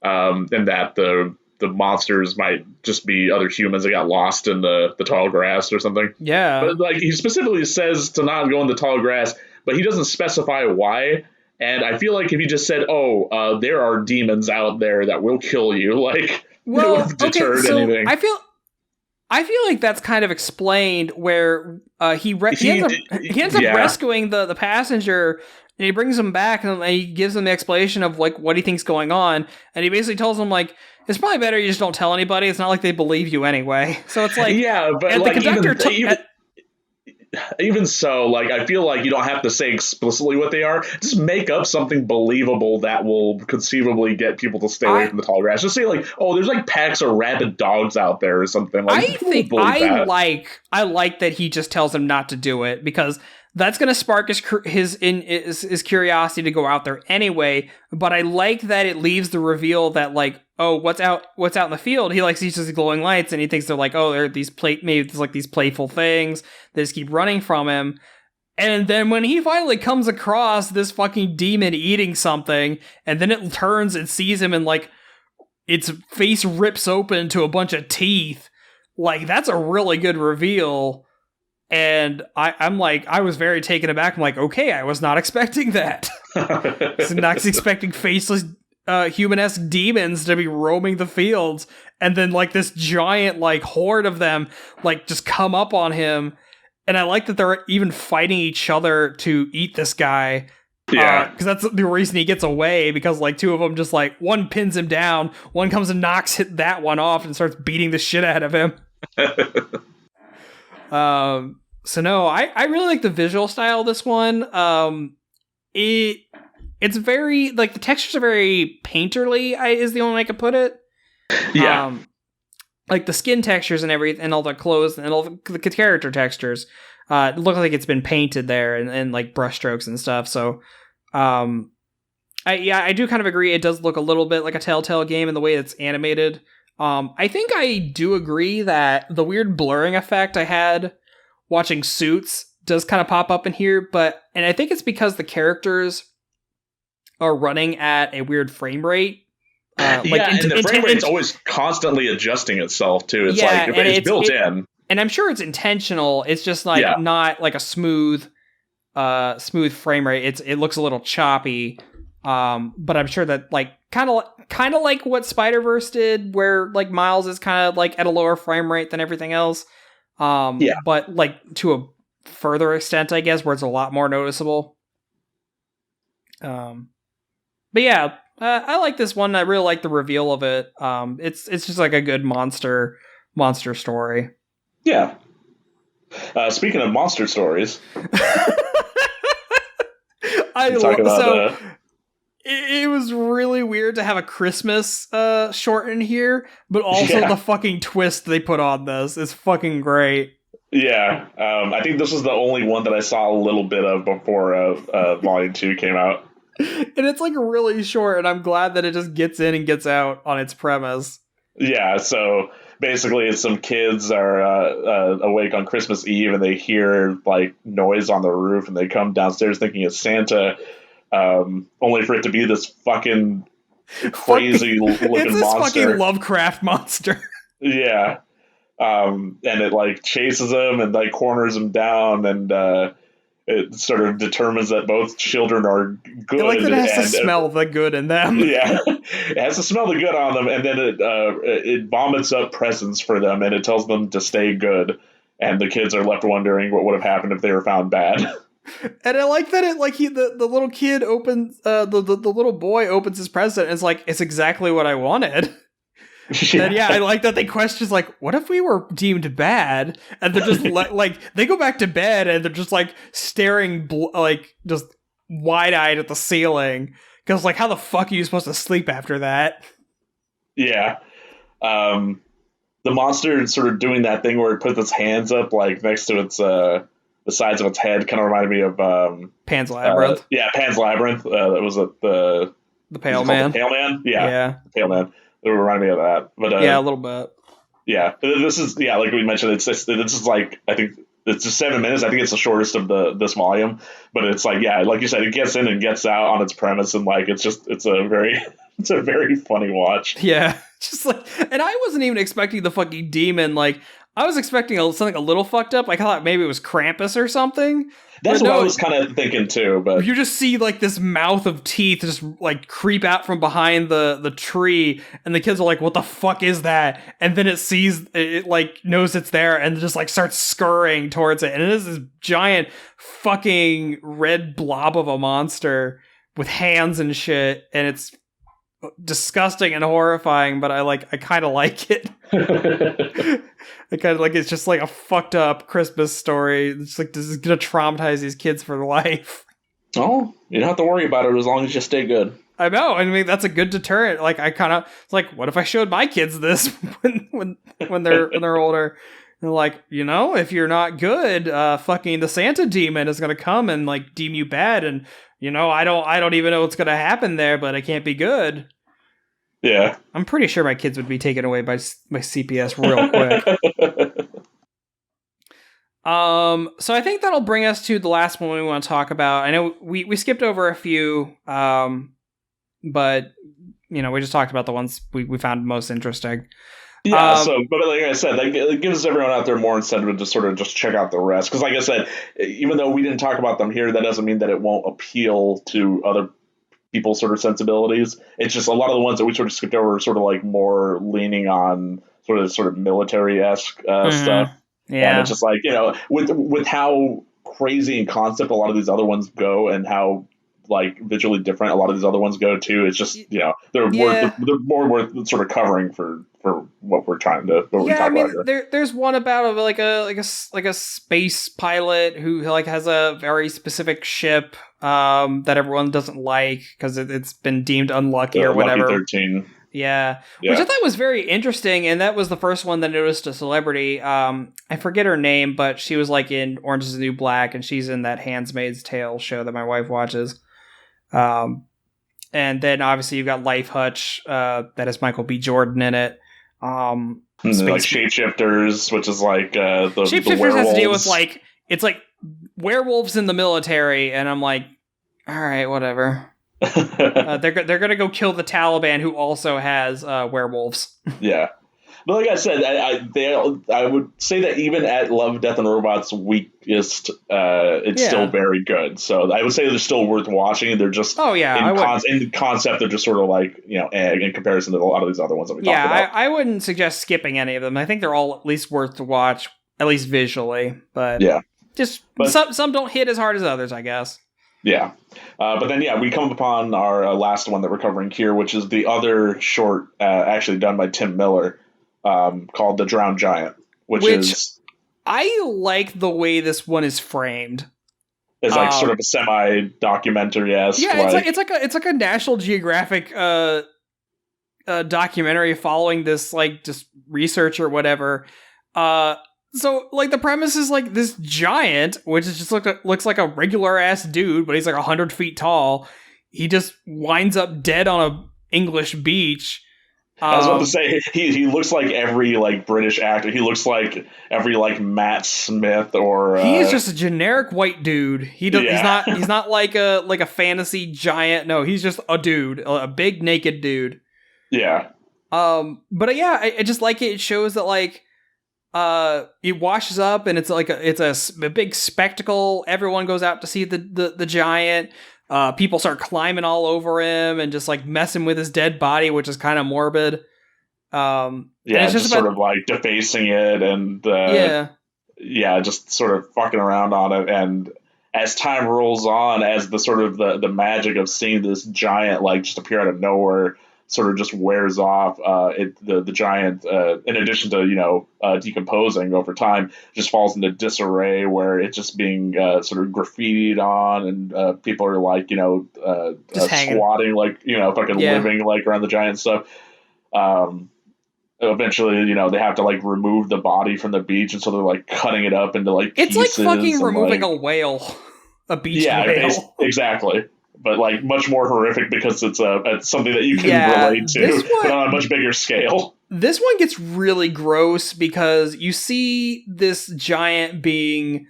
and that the monsters might just be other humans that got lost in the tall grass or something. Yeah, but like he specifically says to not go in the tall grass, but he doesn't specify why. And I feel like if you just said, "Oh, there are demons out there that will kill you," like, well, it would have deterred anything. I feel like that's kind of explained where he ends up rescuing the passenger, and he brings him back, and he gives him the explanation of like what he thinks going on, and he basically tells him like, it's probably better you just don't tell anybody. It's not like they believe you anyway. So it's like, yeah, but like, the conductor even so, like, I feel like you don't have to say explicitly what they are. Just make up something believable that will conceivably get people to stay away from the tall grass. Just say like, oh, there's like packs of rabid dogs out there or something. Like, I like that he just tells him not to do it, because that's going to spark his curiosity to go out there anyway. But I like that it leaves the reveal that like, oh, what's out in the field? He like sees these glowing lights, and he thinks they're like, oh, they're these maybe there's like these playful things that just keep running from him. And then when he finally comes across this fucking demon eating something, and then it turns and sees him, and like its face rips open to a bunch of teeth, like that's a really good reveal. And I'm like, I was very taken aback. I'm like, okay, I was not expecting that. I was not expecting faceless human-esque demons to be roaming the fields, and then like this giant like horde of them like just come up on him. And I like that they're even fighting each other to eat this guy. Yeah, because that's the reason he gets away, because like two of them just like, one pins him down, one comes and knocks that one off and starts beating the shit out of him. So no, I really like the visual style of this one. It's very, like, the textures are very painterly, is the only way I could put it. Yeah. Like the skin textures and everything, and all the clothes and all the character textures. It looked like it's been painted there and like brushstrokes and stuff. So, I do kind of agree. It does look a little bit like a Telltale game in the way it's animated. I think I do agree that the weird blurring effect I had watching Suits does kind of pop up in here, and I think it's because the characters are running at a weird frame rate. And the frame rate's always constantly adjusting itself too. It's like it's built in. And I'm sure it's intentional. It's just like not like a smooth frame rate. It looks a little choppy. But I'm sure that like kind of like what Spider-Verse did, where like Miles is kind of like at a lower frame rate than everything else. But like to a further extent, I guess, where it's a lot more noticeable. But yeah, I like this one. I really like the reveal of it. It's just like a good monster story. Yeah. Speaking of monster stories, it was really weird to have a Christmas short in here, but also the fucking twist they put on this is fucking great. Yeah, I think this was the only one that I saw a little bit of before Volume 2 came out. And it's like really short, and I'm glad that it just gets in and gets out on its premise. Yeah, so basically some kids are awake on Christmas Eve, and they hear like noise on the roof, and they come downstairs thinking it's Santa, only for it to be this fucking crazy looking monster. It's this fucking Lovecraft monster. Yeah. And it like chases them and like corners them down, and it sort of determines that both children are good. I like that it has to smell the good in them. Yeah, it has to smell the good on them, and then it vomits up presents for them, and it tells them to stay good. And the kids are left wondering what would have happened if they were found bad. And I like that the little kid opens the little boy opens his present and it's like, it's exactly what I wanted. Yeah. And I like that they question like, what if we were deemed bad? And they're just like they go back to bed and they're just like staring like just wide-eyed at the ceiling, because like how the fuck are you supposed to sleep after that? Yeah. The monster is sort of doing that thing where it puts its hands up like next to its the sides of its head. Kind of reminded me of Pan's Labyrinth. Pan's Labyrinth. That was the Pale Man. The Pale Man. Yeah. The Pale Man. It reminded me of that, but a little bit. Yeah, this is like we mentioned. This is like, I think it's just 7 minutes. I think it's the shortest of this volume, but it's like like you said, it gets in and gets out on its premise, and like it's a very funny watch. Yeah, just like, and I wasn't even expecting the fucking demon. Like I was expecting something a little fucked up. Like I thought maybe it was Krampus or something. That's what I was kind of thinking too, but you just see like this mouth of teeth just like creep out from behind the tree, and the kids are like, "What the fuck is that?" And then it like knows it's there, and just like starts scurrying towards it, and it is this giant fucking red blob of a monster with hands and shit, and it's disgusting and horrifying. But I kind of like it. I kind of like it's just like a fucked up Christmas story. It's like, this is gonna traumatize these kids for life. Oh, you don't have to worry about it as long as you stay good. I know. I mean, that's a good deterrent. Like, I kind of it's like, what if I showed my kids this when they're older? And like, if you're not good, fucking the Santa demon is gonna come and like deem you bad, and I don't even know what's gonna happen there, but I can't be good. Yeah. I'm pretty sure my kids would be taken away by CPS real quick. So I think that'll bring us to the last one we want to talk about. I know we skipped over a few, but we just talked about the ones we found most interesting. Yeah, but like I said, it gives everyone out there more incentive to sort of just check out the rest. Because like I said, even though we didn't talk about them here, that doesn't mean that it won't appeal to other people's sort of sensibilities. It's just a lot of the ones that we sort of skipped over are sort of like more leaning on sort of military-esque stuff. Yeah. And it's just like, with how crazy in concept a lot of these other ones go, and how like visually different a lot of these other ones go too. It's just, they're more worth sort of covering for what we're trying to talk about here. There's one about like a space pilot who like has a very specific ship that everyone doesn't like because it's been deemed unlucky or whatever. Lucky 13. Yeah. Which I thought was very interesting, and that was the first one that I noticed a celebrity. I forget her name, but she was like in Orange is the New Black, and she's in that Handmaid's Tale show that my wife watches. And then obviously you've got Life Hutch, that has Michael B. Jordan in it. Like Shapeshifters, which is like the Shapeshifters has to deal with like it's like werewolves in the military, and I'm like, all right, whatever. They're gonna go kill the Taliban, who also has werewolves. Yeah, but like I said, I would say that even at Love, Death, and Robots' weakest, it's still very good. So I would say they're still worth watching. They're just in concept, they're just sort of like in comparison to a lot of these other ones that we talked about. I wouldn't suggest skipping any of them. I think they're all at least worth to watch, at least visually. But some don't hit as hard as others, I guess. Yeah. But then, we come upon our last one that we're covering here, which is the other short, actually done by Tim Miller, called The Drowned Giant, which is... I like the way this one is framed. It's like sort of a semi-documentary-esque. Yeah, it's like a National Geographic documentary following this, like, just research or whatever. So, like, the premise is, like, this giant, which is just looks like a regular-ass dude, but he's, like, 100 feet tall. He just winds up dead on a English beach. I was about to say, he looks like every, like, British actor. He looks like every, like, Matt Smith or... He is just a generic white dude. He's not like a fantasy giant. No, he's just a dude. A big, naked dude. Yeah. But, I just like it. It shows that, like... it washes up and it's like a big spectacle. Everyone goes out to see the giant. People start climbing all over him and just like messing with his dead body, which is kind of morbid. It's just sort of like defacing it and just sort of fucking around on it. And as time rolls on, as the sort of the magic of seeing this giant like just appear out of nowhere sort of just wears off, the giant, in addition to, decomposing over time, just falls into disarray where it's just being sort of graffitied on and people are like, squatting, like, fucking living like around the giant and stuff. Eventually, they have to like remove the body from the beach, and so they're like cutting it up into like pieces. It's like fucking removing a whale, a beach whale. Exactly. But like much more horrific because it's something that you can relate to, but on a much bigger scale. This one gets really gross because you see this giant being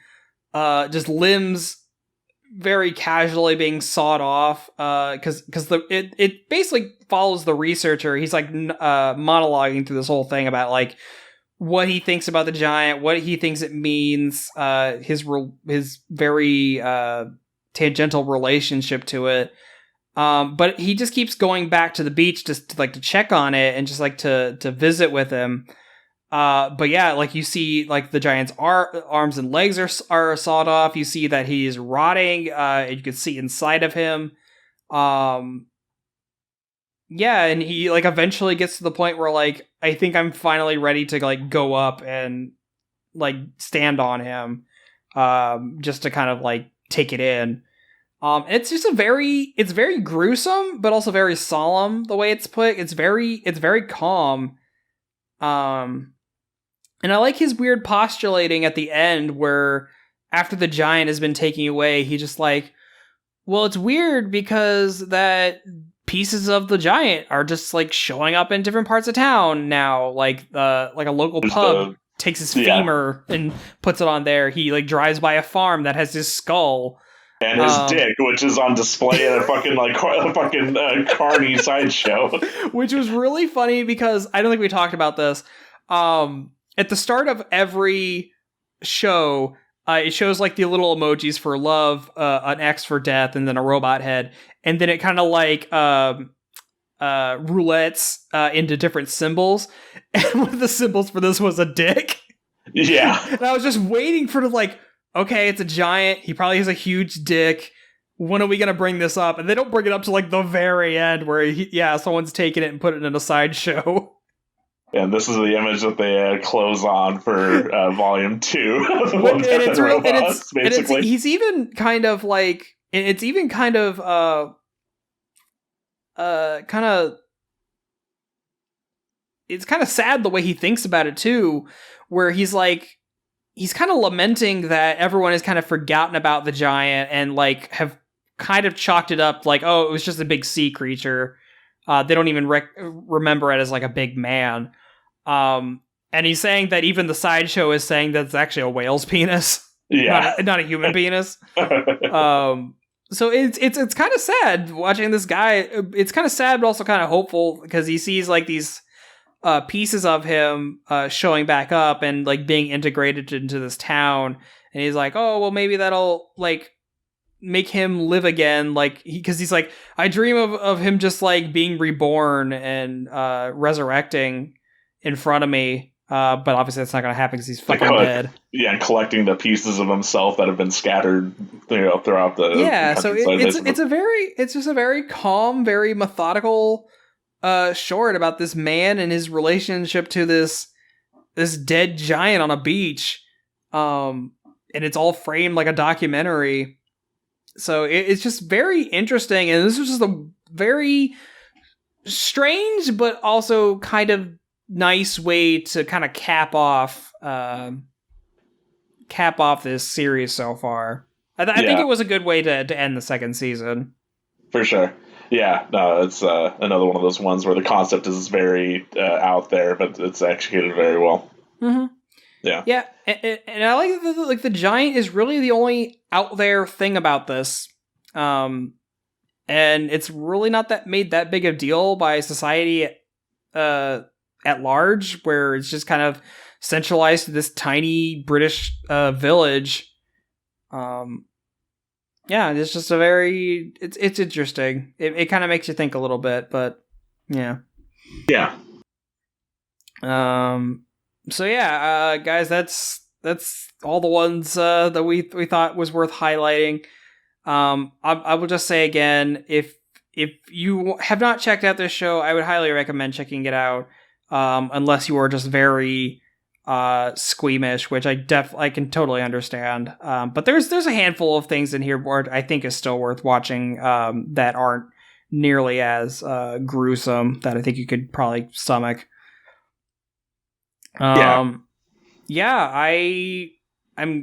just limbs very casually being sawed off because it basically follows the researcher. He's like monologuing through this whole thing about like what he thinks about the giant, what he thinks it means, his very tangential relationship to it, but he just keeps going back to the beach just to check on it and just like to visit with him. But like you see like the giant's arms and legs are sawed off. You see that he's rotting. You can see inside of him. And he like eventually gets to the point where like I think I'm finally ready to like go up and like stand on him, just to kind of like take it in. It's just it's very gruesome, but also very solemn the way it's put. It's very calm. And I like his weird postulating at the end where after the giant has been taken away, he just like, well, it's weird because that pieces of the giant are just like showing up in different parts of town now. Like a local pub takes his femur and puts it on there. He like drives by a farm that has his skull. And his dick, which is on display at a fucking carny sideshow. Which was really funny because I don't think we talked about this. At the start of every show, it shows like the little emojis for love, an X for death, and then a robot head. And then it kind of like roulettes into different symbols. And one of the symbols for this was a dick. Yeah. And I was just waiting for like, okay, it's a giant. He probably has a huge dick. When are we going to bring this up? And they don't bring it up to like the very end where someone's taken it and put it in a sideshow. And this is the image that they close on for volume 2. He's even kind of like, it's even kind of it's kind of sad the way he thinks about it too, where he's like, he's kind of lamenting that everyone has kind of forgotten about the giant and like have kind of chalked it up like, oh, it was just a big sea creature. They don't even remember it as like a big man. And he's saying that even the sideshow is saying that it's actually a whale's penis. Yeah. Not a human penis. So it's kind of sad watching this guy. It's kind of sad, but also kind of hopeful because he sees like these pieces of him showing back up and like being integrated into this town. And he's like, oh, well, maybe that'll like make him live again. Like, because he's like, I dream of him just like being reborn and resurrecting in front of me. But obviously that's not going to happen because he's fucking dead. Yeah, and collecting the pieces of himself that have been scattered, throughout the so it's just a very calm, very methodical short about this man and his relationship to this dead giant on a beach, and it's all framed like a documentary. So it's just very interesting, and this is just a very strange but also kind of nice way to kind of cap off this series so far. I think it was a good way to end the second season. For sure. Yeah, no, it's another one of those ones where the concept is very out there, but it's executed very well. Mm-hmm. Yeah, and I like that the giant is really the only out there thing about this, and it's really not made that big of a deal by society at large, where it's just kind of centralized to this tiny British village. Yeah, it's just it's interesting. It kind of makes you think a little bit, but yeah. Yeah. So yeah, guys, that's all the ones that we thought was worth highlighting. I will just say again, if you have not checked out this show, I would highly recommend checking it out. Unless you are just very squeamish, which I can totally understand. But there's a handful of things in here where I think is still worth watching that aren't nearly as gruesome that I think you could probably stomach. I'm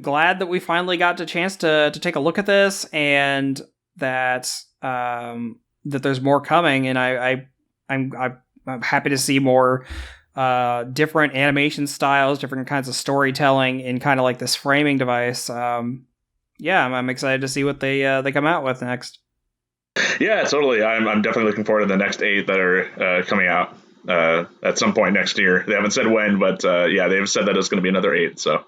glad that we finally got the chance to take a look at this, and that there's more coming, and I'm happy to see more different animation styles, different kinds of storytelling in kind of like this framing device. I'm excited to see what they come out with next. Yeah, totally. I'm definitely looking forward to the next 8 that are coming out at some point next year. They haven't said when, but they've said that it's going to be another 8. So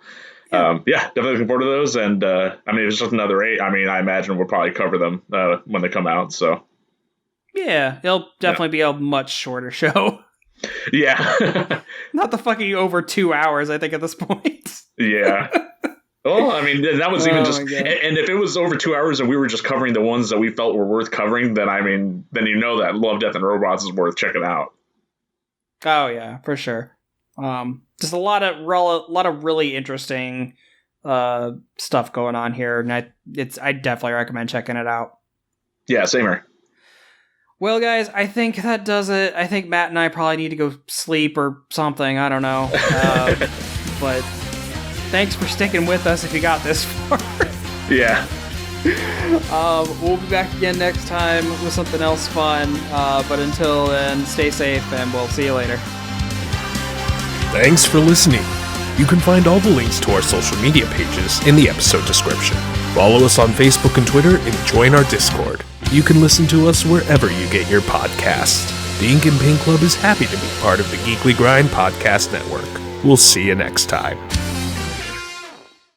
definitely looking forward to those. And if it's just another 8, I imagine we'll probably cover them when they come out. So. Yeah, it'll definitely be a much shorter show. Yeah. Not the fucking over 2 hours, I think, at this point. Yeah. Well, that was even just... And if it was over 2 hours and we were just covering the ones that we felt were worth covering, then that Love, Death, and Robots is worth checking out. Oh, yeah, for sure. Just a lot of really interesting stuff going on here, and I definitely recommend checking it out. Yeah, same here. Well, guys, I think that does it. I think Matt and I probably need to go sleep or something. I don't know. But thanks for sticking with us if you got this far. Yeah. We'll be back again next time with something else fun. But until then, stay safe, and we'll see you later. Thanks for listening. You can find all the links to our social media pages in the episode description. Follow us on Facebook and Twitter, and join our Discord. You can listen to us wherever you get your podcasts. The Ink and Paint Club is happy to be part of the Geekly Grind Podcast Network. We'll see you next time.